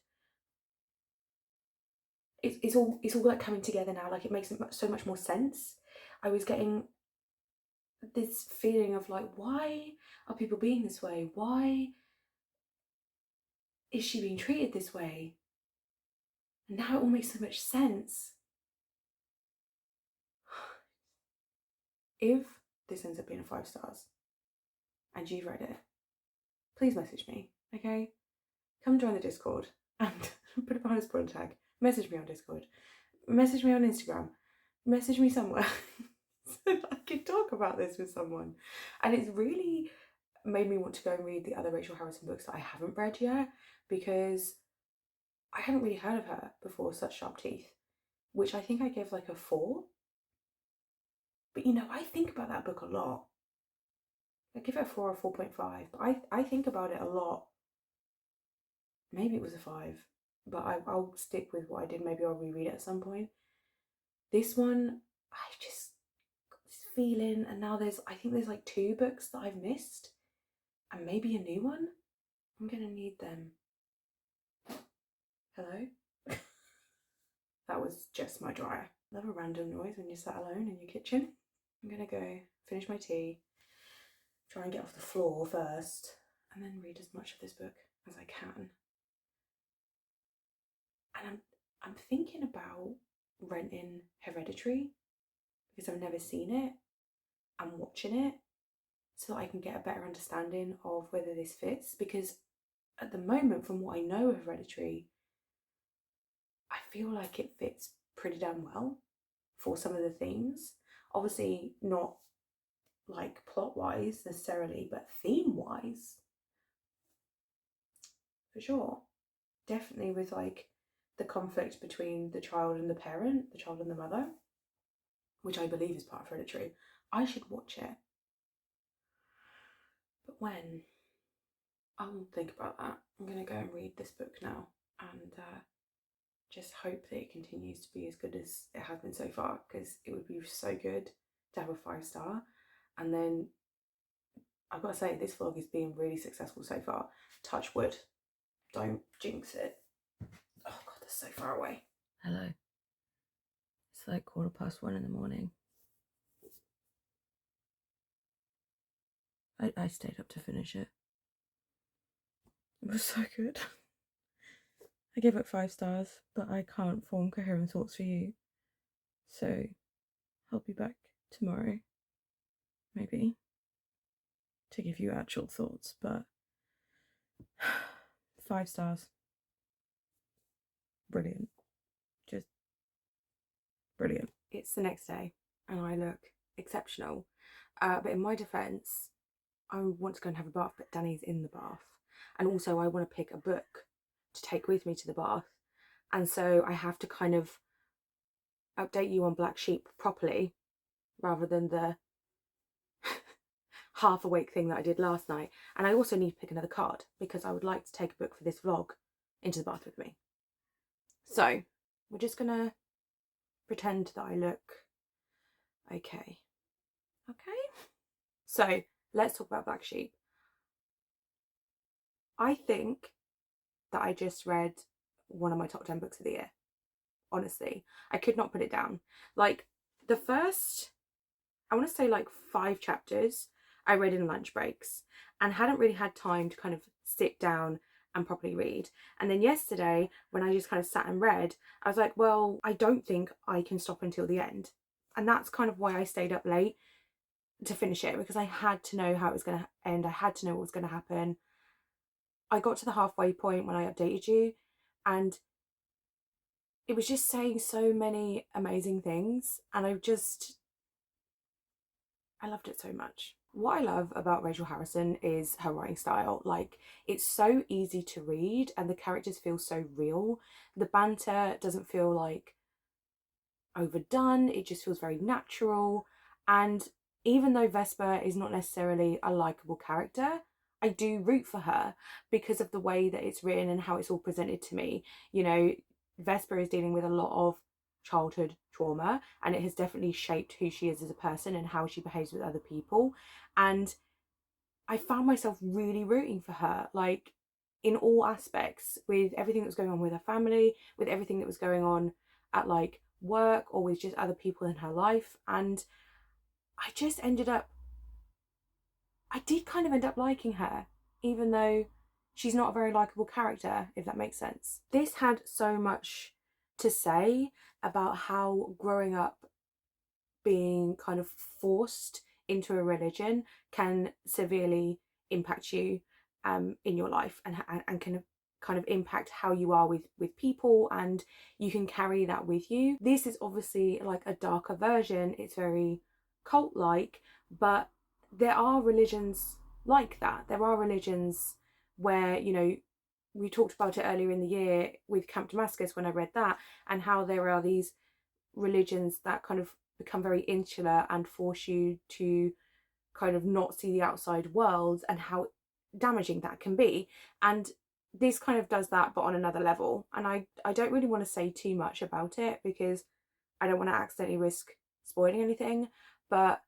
It's all like coming together now. Like, it makes so much more sense. I was getting this feeling of like, why are people being this way? Why is she being treated this way? And now it all makes so much sense. If this ends up being a 5 stars and you've read it, please message me, okay? Come join the Discord and put it behind a spoiler tag. Message me on Discord. Message me on Instagram. Message me somewhere so that I can talk about this with someone. And it's really made me want to go and read the other Rachel Harrison books that I haven't read yet, because I hadn't really heard of her before Such Sharp Teeth, which I think I gave like a 4. But you know, I think about that book a lot. I give it a 4 or 4.5, but I think about it a lot. Maybe it was a 5, but I'll stick with what I did. Maybe I'll reread it at some point. This one, I just got this feeling, and now I think there's like 2 books that I've missed, and maybe a new one. I'm gonna need them. Hello? That was just my dryer. Love a random noise when you're sat alone in your kitchen. I'm gonna go finish my tea, try and get off the floor first, and then read as much of this book as I can. And I'm thinking about renting Hereditary, because I've never seen it, and watching it so that I can get a better understanding of whether this fits, because at the moment, from what I know of Hereditary, I feel like it fits pretty damn well for some of the themes. Obviously not like plot wise necessarily, but theme wise for sure. Definitely with like the conflict between the child and the parent, the child and the mother, which I believe is part of Hereditary. I should watch it. But when? I won't think about that. I'm going to go and read this book now, and just hope that it continues to be as good as it has been so far, because it would be so good to have a 5 star. And then I've got to say, this vlog is being really successful so far. Touch wood. Don't jinx it. Oh god, that's so far away. Hello. It's like 1:15 in the morning. I stayed up to finish it. It was so good. I gave it 5 stars, but I can't form coherent thoughts for you. So I'll be back tomorrow, maybe, to give you actual thoughts, but 5 stars. Brilliant. Just brilliant. It's the next day and I look exceptional. But in my defence, I want to go and have a bath, but Danny's in the bath. And also I want to pick a book to take with me to the bath. And so I have to kind of update you on Black Sheep properly, rather than the half awake thing that I did last night. And I also need to pick another card, because I would like to take a book for this vlog into the bath with me. So we're just gonna pretend that I look okay. So let's talk about Black Sheep. I think that I just read one of my top 10 books of the year. Honestly, I could not put it down. Like, the first, I want to say like 5 chapters I read in lunch breaks and hadn't really had time to kind of sit down and properly read. And then yesterday, when I just kind of sat and read, I was like, well, I don't think I can stop until the end. And that's kind of why I stayed up late to finish it, because I had to know how it was going to end. I had to know what was going to happen. I got to the halfway point when I updated you, and it was just saying so many amazing things, and I loved it so much. What I love about Rachel Harrison is her writing style. Like, it's so easy to read and the characters feel so real. The banter doesn't feel like overdone, it just feels very natural. And even though Vesper is not necessarily a likeable character, I do root for her because of the way that it's written and how it's all presented to me. You know, Vesper is dealing with a lot of childhood trauma, and it has definitely shaped who she is as a person and how she behaves with other people. And I found myself really rooting for her, like in all aspects, with everything that was going on with her family, with everything that was going on at like work or with just other people in her life. And I just ended up, I did kind of end up liking her, even though she's not a very likable character, if that makes sense. This had so much to say about how growing up being kind of forced into a religion can severely impact you in your life, and can kind of impact how you are with people, and you can carry that with you. This is obviously like a darker version. It's very cult-like, but there are religions like that. There are religions where, you know, we talked about it earlier in the year with Camp Damascus when I read that, and how there are these religions that kind of become very insular and force you to kind of not see the outside world, and how damaging that can be. And this kind of does that, but on another level. And I don't really want to say too much about it because I don't want to accidentally risk spoiling anything, but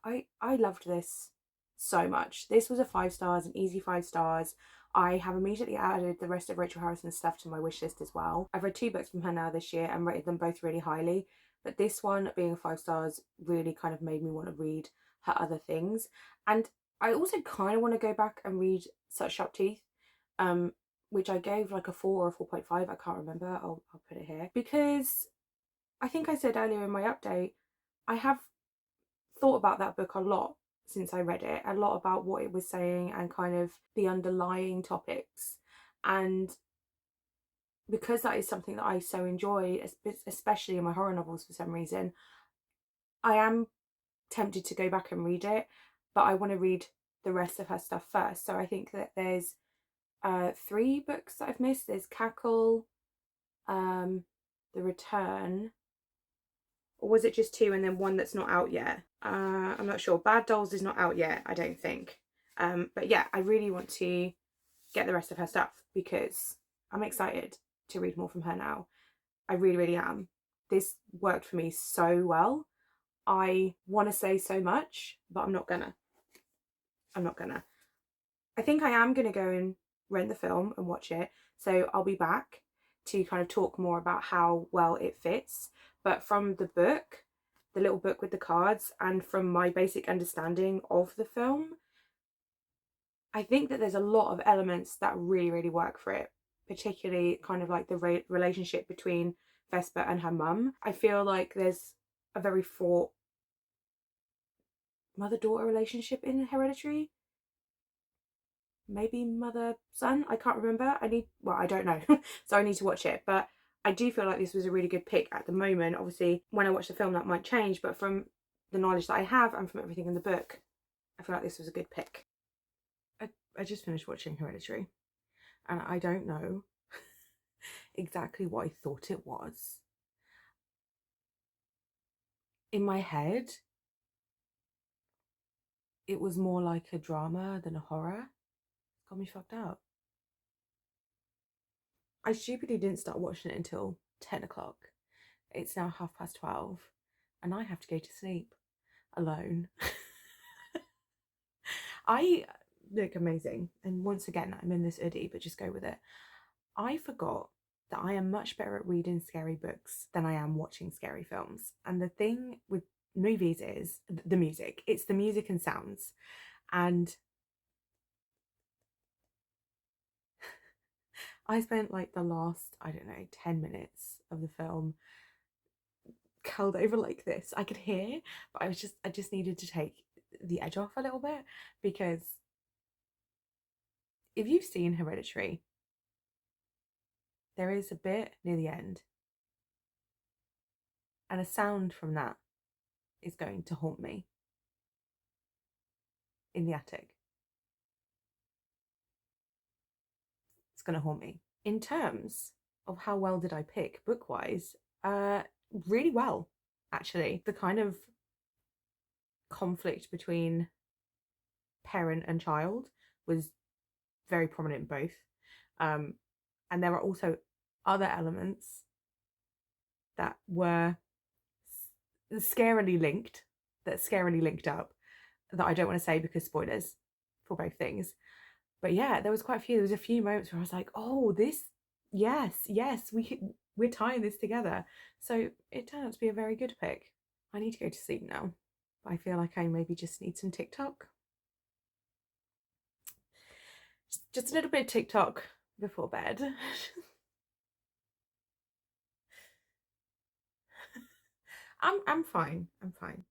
I loved this so much. This was a 5 stars, an easy 5 stars. I have immediately added the rest of Rachel Harrison's stuff to my wish list as well. I've read 2 books from her now this year and rated them both really highly, but this one being a 5 stars really kind of made me want to read her other things. And I also kind of want to go back and read Such Sharp Teeth, which I gave like a 4 or a 4.5. I can't remember. I'll put it here, because I think I said earlier in my update, I have thought about that book a lot since I read it, a lot about what it was saying and kind of the underlying topics. And because that is something that I so enjoy, especially in my horror novels for some reason, I am tempted to go back and read it, but I want to read the rest of her stuff first. So I think that there's 3 books that I've missed. There's Cackle, The Return, or was it just 2 and then 1 that's not out yet? I'm not sure. Bad Dolls is not out yet, I don't think. But yeah, I really want to get the rest of her stuff because I'm excited to read more from her now. I really, really am. This worked for me so well. I want to say so much, but I'm not gonna. I think I am gonna go and rent the film and watch it. So I'll be back to kind of talk more about how well it fits. But from the book, the little book with the cards, and from my basic understanding of the film, I think that there's a lot of elements that really, really work for it, particularly kind of like the relationship between Vesper and her mum. I feel like there's a very fraught mother-daughter relationship in Hereditary. Maybe mother-son, I can't remember. I don't know. So I need to watch it. But I do feel like this was a really good pick at the moment. Obviously, when I watch the film, that might change. But from the knowledge that I have and from everything in the book, I feel like this was a good pick. I just finished watching Hereditary, and I don't know exactly what I thought it was. In my head, it was more like a drama than a horror. It's got me fucked up. I stupidly didn't start watching it until 10 o'clock. It's now 12:30 and I have to go to sleep alone. I look amazing, and once again I'm in this hoodie, but just go with it. I forgot that I am much better at reading scary books than I am watching scary films. And the thing with movies is the music. It's the music and sounds. And I spent like the last, I don't know, 10 minutes of the film curled over like this. I could hear, but I just needed to take the edge off a little bit, because if you've seen Hereditary, there is a bit near the end, and a sound from that is going to haunt me in the attic. It's going to haunt me. In terms of how well did I pick book-wise, really well, actually. The kind of conflict between parent and child was very prominent in both. And there are also other elements that were scarily linked, up, that I don't want to say because spoilers for both things. But yeah, there was quite a few. There was a few moments where I was like, oh, this, yes, we're tying this together. So it turned out to be a very good pick. I need to go to sleep now. I feel like I maybe just need some TikTok. Just a little bit of TikTok before bed. I'm fine. I'm fine.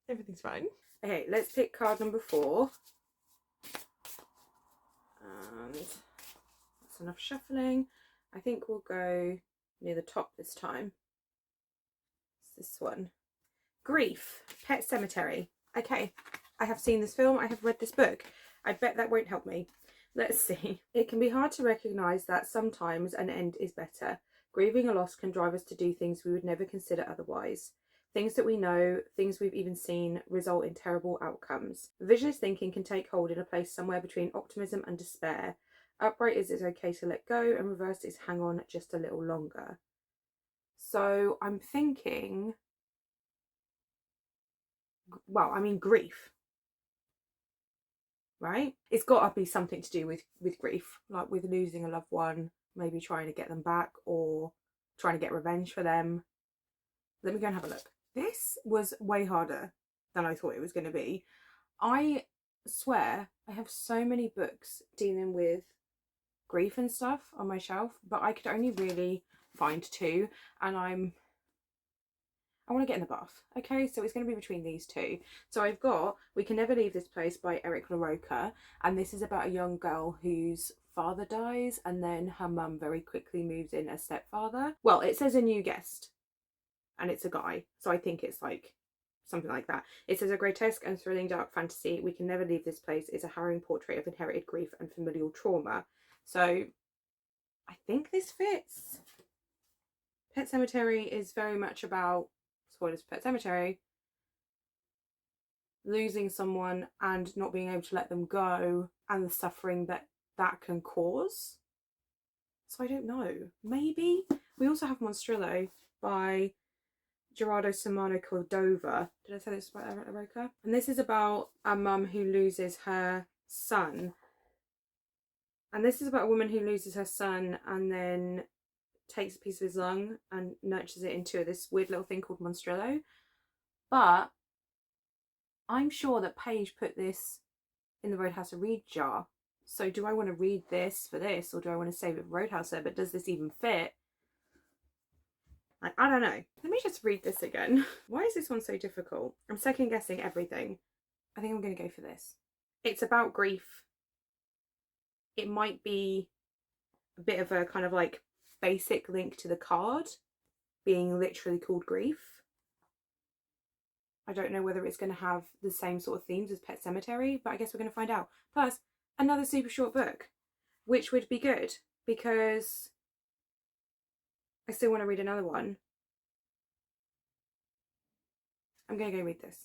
Everything's fine. Okay, let's pick card number 4. And that's enough shuffling. I think we'll go near the top this time. It's this one. Grief, Pet Cemetery. Okay, I have seen this film. I have read this book. I bet that won't help me. Let's see. It can be hard to recognise that sometimes an end is better. Grieving a loss can drive us to do things we would never consider otherwise. Things that we know, things we've even seen, result in terrible outcomes. Visionist thinking can take hold in a place somewhere between optimism and despair. Upright is it's okay to let go, and reversed is hang on just a little longer. So I'm thinking, well, I mean grief, right? It's got to be something to do with grief, like with losing a loved one, maybe trying to get them back or trying to get revenge for them. Let me go and have a look. This was way harder than I thought it was going to be. I swear I have so many books dealing with grief and stuff on my shelf, but I could only really find 2, and I want to get in the bath. Okay, so it's going to be between these 2. So I've got We Can Never Leave This Place by Eric LaRocca, and this is about a young girl whose father dies and then her mum very quickly moves in as stepfather. Well, it says a new guest, and it's a guy, so I think it's like something like that. It says a grotesque and thrilling dark fantasy. We Can Never Leave This Place is a harrowing portrait of inherited grief and familial trauma. So I think this fits. Pet Cemetery is very much about, spoilers for Pet Cemetery, losing someone and not being able to let them go and the suffering that that can cause. So I don't know. Maybe. We also have Monstrillo by Gerardo Samano Cordova. Did I say this by Eric LaRocca? And this is about a mum who loses her son. And this is about a woman who loses her son and then takes a piece of his lung and nurtures it into this weird little thing called Monstrillo. But I'm sure that Paige put this in the Roadhouse to Read jar. So do I want to read this for this, or do I want to save it for Roadhouse there? But does this even fit? I don't know. Let me just read this again. Why is this one so difficult? I'm second guessing everything. I think I'm going to go for this. It's about grief. It might be a bit of a kind of like basic link to the card being literally called grief. I don't know whether it's going to have the same sort of themes as Pet Cemetery, but I guess we're going to find out. Plus, another super short book, which would be good because I still want to read another one. I'm going to go read this.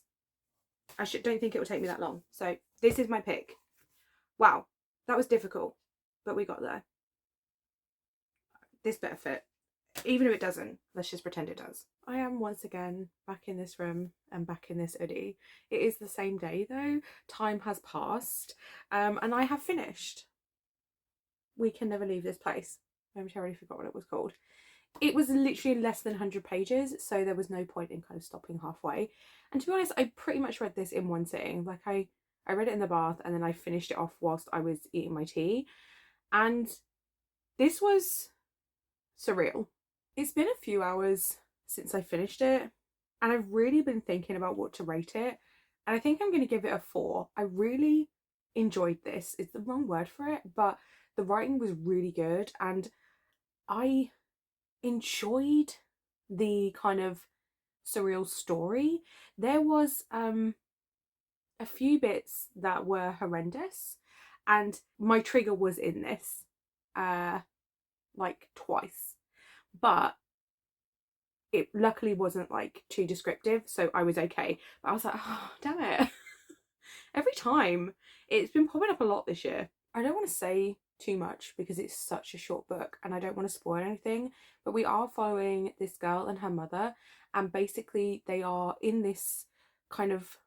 I don't think it will take me that long. So this is my pick. Wow, that was difficult, but we got there. This better fit. Even if it doesn't, let's just pretend it does. I am once again back in this room and back in this hoodie. It is the same day though. Time has passed and I have finished We Can Never Leave This Place. I already forgot what it was called. It was literally less than 100 pages, so there was no point in kind of stopping halfway. And to be honest, I pretty much read this in one sitting. Like I read it in the bath and then I finished it off whilst I was eating my tea. And this was surreal. It's been a few hours since I finished it, and I've really been thinking about what to rate it. And I think I'm going to give it a 4. I really enjoyed this. It's the wrong word for it, but the writing was really good, and I enjoyed the kind of surreal story. There was a few bits that were horrendous, and my trigger was in this like twice, but it luckily wasn't like too descriptive, so I was okay. But I was like, oh damn it. Every time. It's been popping up a lot this year. I don't want to say too much because it's such a short book and I don't want to spoil anything, but we are following this girl and her mother, and basically they are in this kind of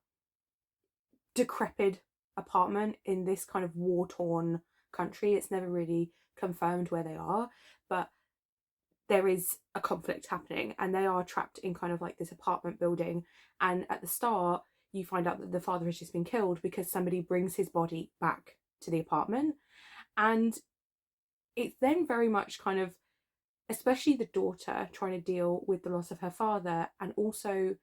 decrepit apartment in this kind of war-torn country. It's never really confirmed where they are, but there is a conflict happening and they are trapped in kind of like this apartment building. And at the start you find out that the father has just been killed because somebody brings his body back to the apartment. And it's then very much kind of, especially the daughter trying to deal with the loss of her father and also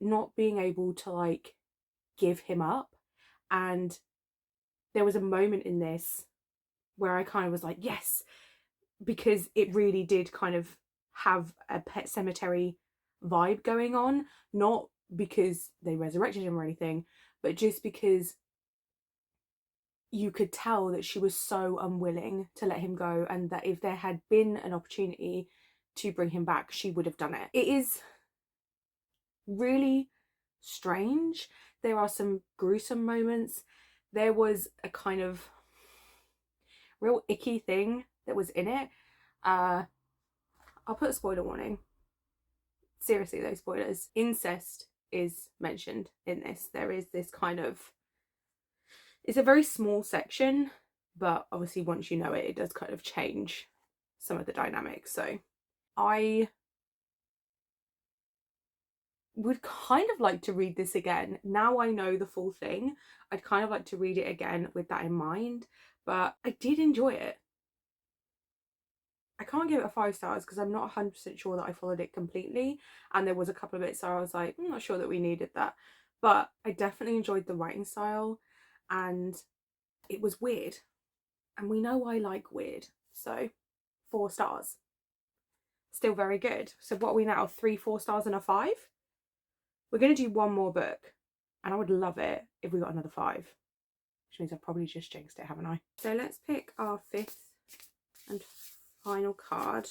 not being able to like give him up. And there was a moment in this where I kind of was like, yes, because it really did kind of have a Pet Cemetery vibe going on, not because they resurrected him or anything, but just because you could tell that she was so unwilling to let him go, and that if there had been an opportunity to bring him back, she would have done it. It is really strange. There are some gruesome moments. There was a kind of real icky thing that was in it. I'll put a spoiler warning. Seriously though, spoilers. Incest is mentioned in this. There is this kind of, it's a very small section, but obviously once you know it, it does kind of change some of the dynamics. So I would kind of like to read this again. Now I know the full thing, I'd kind of like to read it again with that in mind, but I did enjoy it. I can't give it a 5 stars because I'm not 100% sure that I followed it completely, and there was a couple of bits where I was like, I'm not sure that we needed that, but I definitely enjoyed the writing style and it was weird, and we know I like weird, so 4 stars. Still very good. So what are we now, 3 4 stars and a 5? We're going to do one more book and I would love it if we got another 5, which means I've probably just jinxed it, haven't I? So let's pick our 5th and final card.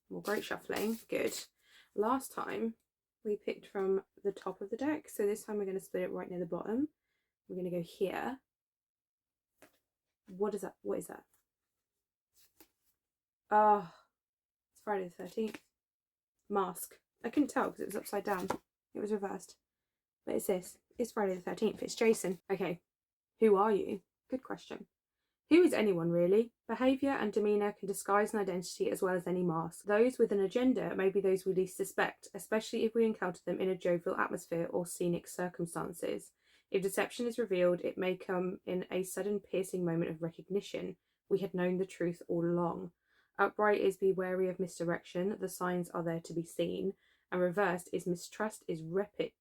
Well, great shuffling, good. Last time we picked from the top of the deck, so this time we're going to split it right near the bottom. We're going to go here. What is that? What is that? Oh, it's Friday the 13th. Mask. I couldn't tell because it was upside down. It was reversed. But it's this. It's Friday the 13th. It's Jason. Okay. Who are you? Good question. Who is anyone really? Behaviour and demeanour can disguise an identity as well as any mask. Those with an agenda may be those we least suspect, especially if we encounter them in a jovial atmosphere or scenic circumstances. If deception is revealed, it may come in a sudden piercing moment of recognition. We had known the truth all along. Upright is be wary of misdirection, the signs are there to be seen. And reversed is mistrust is repaid.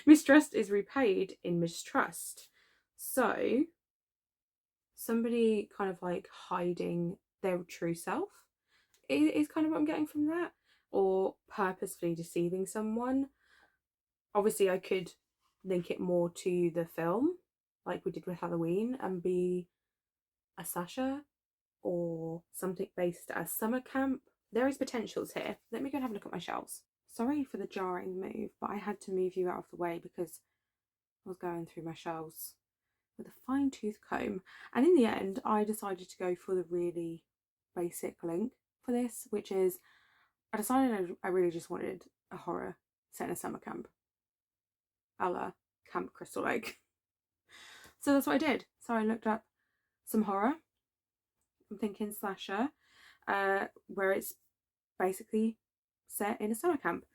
Mistrust is repaid in mistrust. So somebody kind of like hiding their true self is kind of what I'm getting from that, or purposefully deceiving someone. Obviously I could link it more to the film like we did with Halloween and be a Sasha or something based at a summer camp. There is potentials here. Let me go and have a look at my shelves. Sorry for the jarring move, but I had to move you out of the way because I was going through my shelves with a fine-tooth comb, and in the end I decided to go for the really basic link for this, which is I decided I really just wanted a horror set in a summer camp a la Camp Crystal Lake. So that's what I did. So I looked up some horror. I'm thinking slasher, where it's basically set in a summer camp.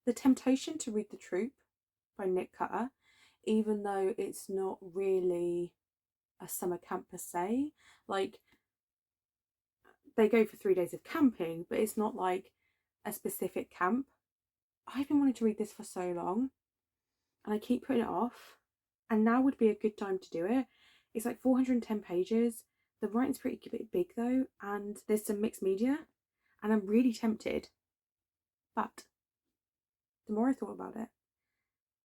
The Temptation to Read the Troop by Nick Cutter, even though it's not really a summer camp per se, like they go for 3 days of camping, but it's not like a specific camp. I've been wanting to read this for so long and I keep putting it off, and now would be a good time to do it. It's like 410 pages. The writing's pretty big though, and there's some mixed media, and I'm really tempted. But the more I thought about it,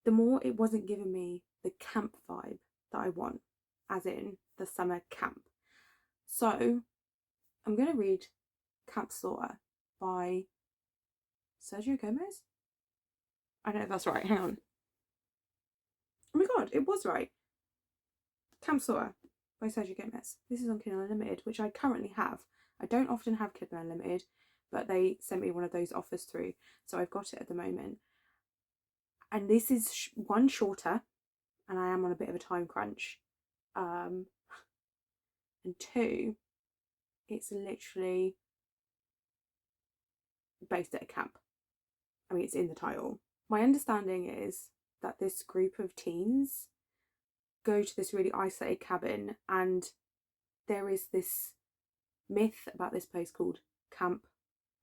the more it wasn't giving me the camp vibe that I want, as in the summer camp. So I'm going to read Camp Slaughter by Sergio Gomez. I don't know if that's right, hang on. Oh my god, it was right. Camp Slaughter. by Sergio Gomez. This is on Kindle Unlimited, which I currently have. I don't often have Kindle Unlimited, but they sent me one of those offers through, so I've got it at the moment. And this is one, shorter, and I am on a bit of a time crunch. And two, it's literally based at a camp. I mean, it's in the title. My understanding is that this group of teens go to this really isolated cabin, and there is this myth about this place called Camp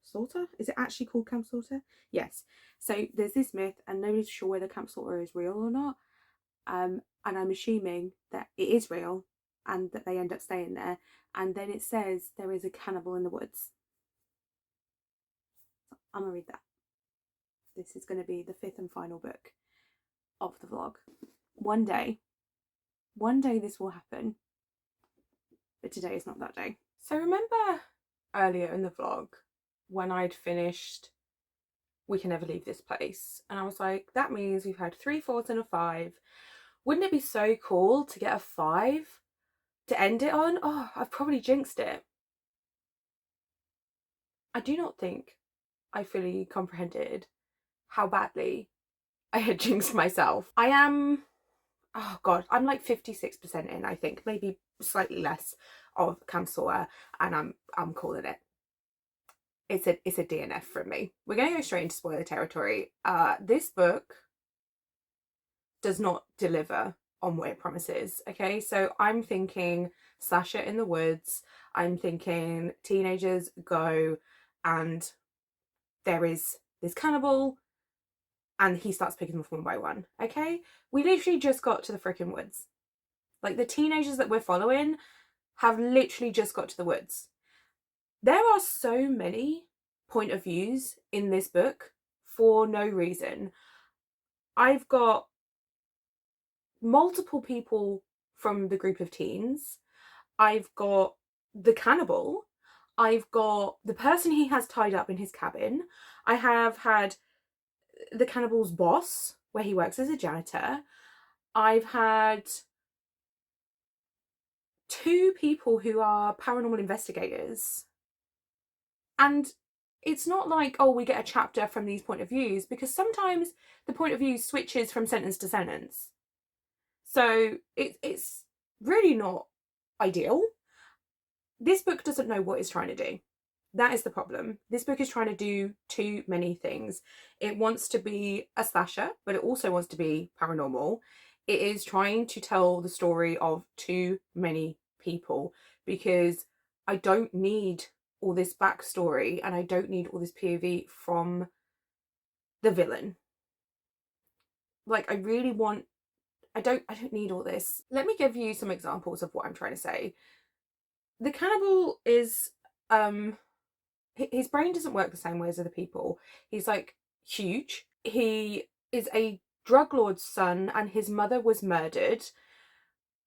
Slaughter. Is it actually called Camp Slaughter? Yes. So there's this myth, and nobody's sure whether Camp Slaughter is real or not. And I'm assuming that it is real, and that they end up staying there. And then it says there is a cannibal in the woods. So I'm gonna read that. This is going to be the 5th and final book of the vlog. One day this will happen, but today is not that day. So remember earlier in the vlog when I'd finished We Can Never Leave This Place, and I was like, that means we've had 3 4s and a 5. Wouldn't it be so cool to get a 5 to end it on? Oh, I've probably jinxed it. I do not think I fully comprehended how badly I had jinxed myself. I am, oh god, I'm like 56% in, I think, maybe slightly less, of Camp Slaughter, and I'm calling it. It's a DNF from me. We're going to go straight into spoiler territory. This book does not deliver on what it promises, okay? So I'm thinking slasher in the woods. I'm thinking teenagers go and there is this cannibal and he starts picking them off one by one, okay? We literally just got to the freaking woods. Like, the teenagers that we're following have literally just got to the woods. There are so many point of views in this book for no reason. I've got multiple people from the group of teens. I've got the cannibal. I've got the person he has tied up in his cabin. I have had the cannibal's boss, where he works as a janitor. I've had 2 people who are paranormal investigators. And it's not like, oh, we get a chapter from these point of views, because sometimes the point of view switches from sentence to sentence. So it's really not ideal. This book doesn't know what it's trying to do. That is the problem. This book is trying to do too many things. It wants to be a slasher, but it also wants to be paranormal. It is trying to tell the story of too many people, because I don't need all this backstory and I don't need all this POV from the villain. Like, I really want, I don't need all this. Let me give you some examples of what I'm trying to say. The cannibal is his brain doesn't work the same way as other people. He's like huge. He is a drug lord's son and his mother was murdered.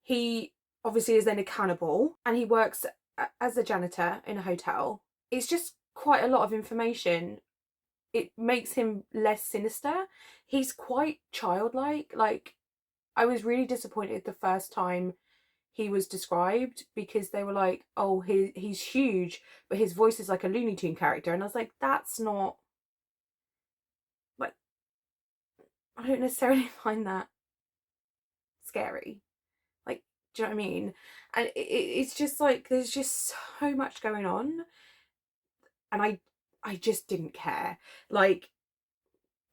He obviously is then a cannibal and he works as a janitor in a hotel. It's just quite a lot of information. It makes him less sinister. He's quite childlike. Like, I was really disappointed the first time he was described, because they were like, oh, he's huge, but his voice is like a Looney Tune character. And I was like, that's not, like, I don't necessarily find that scary. Like, do you know what I mean? And it's just like, there's just so much going on. And I just didn't care. Like,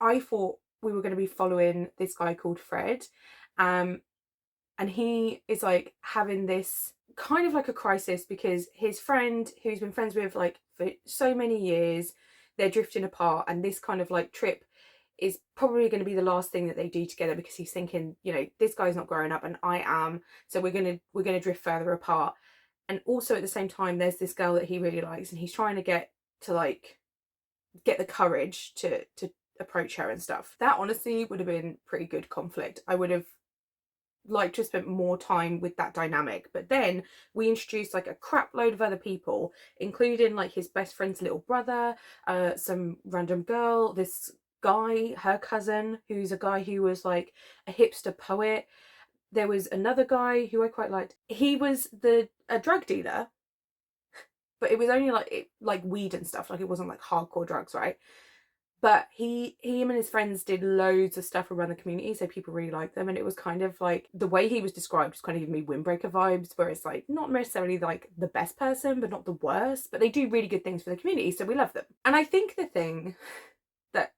I thought we were going to be following this guy called Fred. And he is like having this kind of like a crisis, because his friend, who's been friends with like for so many years, they're drifting apart, and this kind of like trip is probably going to be the last thing that they do together, because he's thinking, you know, this guy's not growing up and I am, so we're gonna drift further apart. And also at the same time, there's this girl that he really likes, and he's trying to get the courage to approach her and stuff. That honestly would have been pretty good conflict. I would have like to spend more time with that dynamic. But then we introduced like a crap load of other people, including like his best friend's little brother, some random girl, this guy, her cousin, who's a guy who was like a hipster poet. There was another guy who I quite liked. He was a drug dealer, but it was only like weed and stuff. Like, it wasn't like hardcore drugs, right? But him and his friends did loads of stuff around the community, so people really liked them. And it was kind of like, the way he was described was kind of giving me Windbreaker vibes, where it's like not necessarily like the best person, but not the worst. But they do really good things for the community, so we love them. And I think the thing that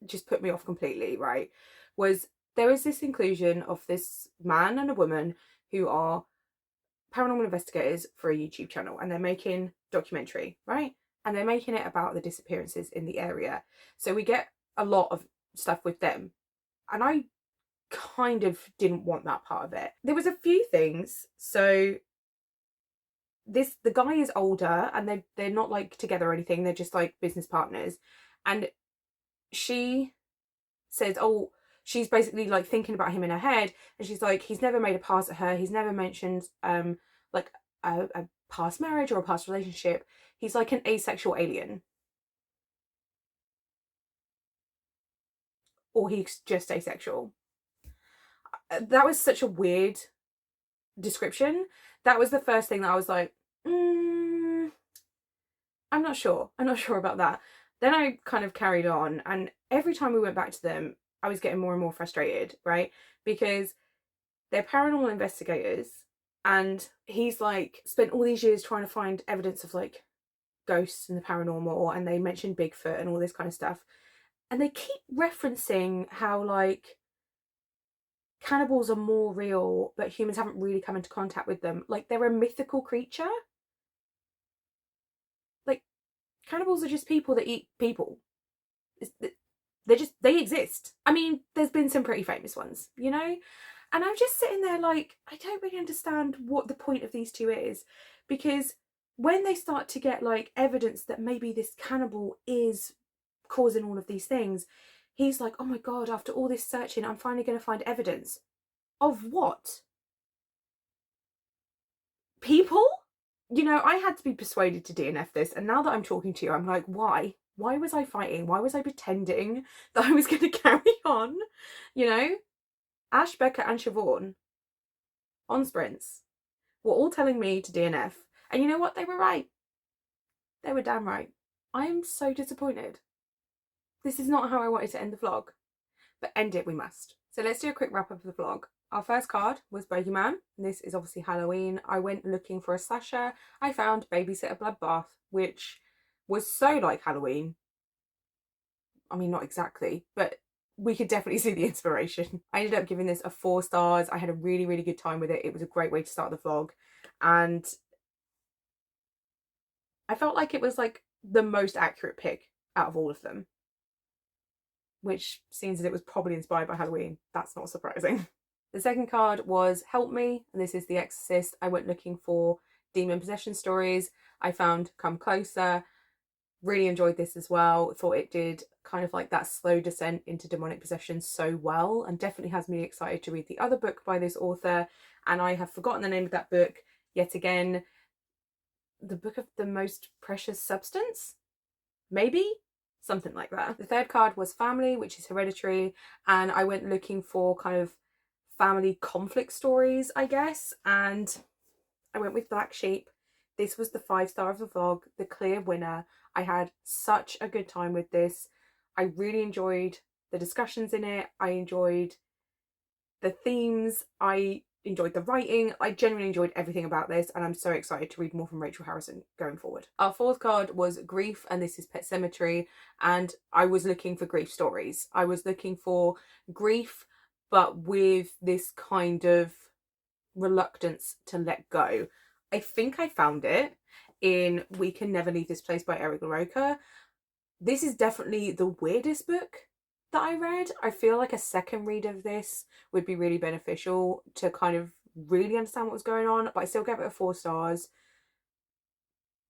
just put me off completely, right, was there is this inclusion of this man and a woman who are paranormal investigators for a YouTube channel, and they're making documentary, right? And they're making it about the disappearances in the area. So we get a lot of stuff with them. And I kind of didn't want that part of it. There was a few things. So the guy is older, and they're not like together or anything. They're just like business partners. And she says, oh, she's basically like thinking about him in her head, and she's like, he's never made a pass at her. He's never mentioned like a past marriage or a past relationship. He's like an asexual alien. Or he's just asexual. That was such a weird description. That was the first thing that I was like, I'm not sure. I'm not sure about that. Then I kind of carried on, and every time we went back to them, I was getting more and more frustrated, right? Because they're paranormal investigators, and he's like spent all these years trying to find evidence of like ghosts and the paranormal, and they mentioned Bigfoot and all this kind of stuff. And they keep referencing how like cannibals are more real, but humans haven't really come into contact with them. Like, they're a mythical creature. Like, cannibals are just people that eat people. They exist. I mean, there's been some pretty famous ones, you know? And I'm just sitting there like, I don't really understand what the point of these two is. Because when they start to get like evidence that maybe this cannibal is causing all of these things, he's like, oh my god, after all this searching, I'm finally going to find evidence. Of what? People? You know, I had to be persuaded to DNF this, and now that I'm talking to you, I'm like, why? Why was I fighting? Why was I pretending that I was going to carry on? You know? Ash, Becca and Siobhan on sprints were all telling me to DNF. And you know what? They were right. They were damn right. I am so disappointed. This is not how I wanted to end the vlog, but end it we must. So let's do a quick wrap up of the vlog. Our first card was Bogeyman. This is obviously Halloween. I went looking for a slasher. I found Babysitter Bloodbath, which was so like Halloween. I mean, not exactly, but we could definitely see the inspiration. I ended up giving this a 4 stars. I had a really, really good time with it. It was a great way to start the vlog. And I felt like it was like the most accurate pick out of all of them. Which seems that it was probably inspired by Halloween. That's not surprising. The second card was Help Me, and this is The Exorcist. I went looking for demon possession stories. I found Come Closer. Really enjoyed this as well. Thought it did kind of like that slow descent into demonic possession so well, and definitely has me excited to read the other book by this author. And I have forgotten the name of that book yet again. The Book of the Most Precious Substance? Maybe? Something like that. The third card was Family, which is Hereditary, and I went looking for kind of family conflict stories, I guess, and I went with Black Sheep. This was the 5-star of the vlog, the clear winner. I had such a good time with this. I really enjoyed the discussions in it. I enjoyed the themes. I enjoyed the writing. I genuinely enjoyed everything about this, and I'm so excited to read more from Rachel Harrison going forward. Our fourth card was Grief, and this is Pet Sematary, and I was looking for grief stories. I was looking for grief, but with this kind of reluctance to let go. I think I found it in We Can Never Leave This Place by Eric LaRocca. This is definitely the weirdest book that I read. I feel like a second read of this would be really beneficial to kind of really understand what was going on, but I still gave it a 4 stars.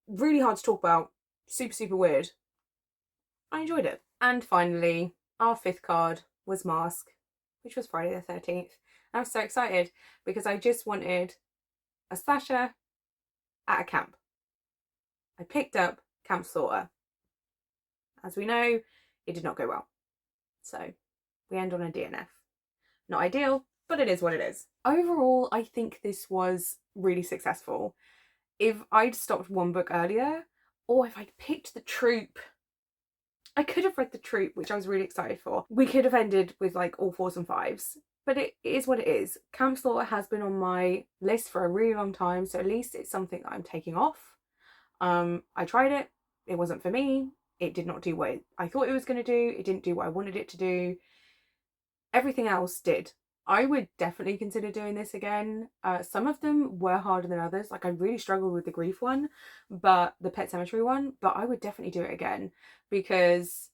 Really hard to talk about. Super, super weird. I enjoyed it. And finally, our 5th card was Mask, which was Friday the 13th. I was so excited because I just wanted a slasher at a camp. I picked up Camp Slaughter. As we know, it did not go well. So we end on a DNF. Not ideal, but it is what it is. Overall, I think this was really successful. If I'd stopped one book earlier, or if I'd picked The Troop, I could have read The Troop, which I was really excited for. We could have ended with like all 4s and 5s, but it is what it is. Camp Slaughter has been on my list for a really long time, so at least it's something that I'm taking off. I tried it, it wasn't for me. It did not do what I thought it was going to do. It didn't do what I wanted it to do. Everything else did. I would definitely consider doing this again. Some of them were harder than others. Like I really struggled with the grief one, but the Pet Cemetery one, but I would definitely do it again because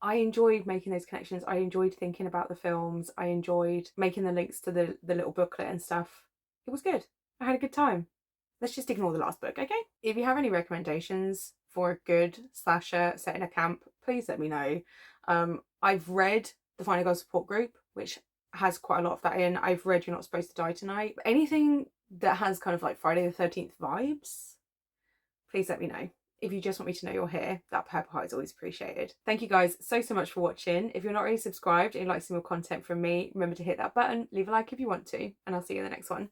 I enjoyed making those connections. I enjoyed thinking about the films. I enjoyed making the links to the little booklet and stuff. It was good. I had a good time. Let's just ignore the last book, okay? If you have any recommendations for a good slasher set in a camp, please let me know. I've read The Final Girl Support Group, which has quite a lot of that in. I've read You're Not Supposed to Die Tonight. Anything that has kind of like Friday the 13th vibes, please let me know. If you just want me to know you're here, that purple heart is always appreciated. Thank you guys so much for watching. If you're not already subscribed and you'd like some more content from me, remember to hit that button, leave a like if you want to, and I'll see you in the next one.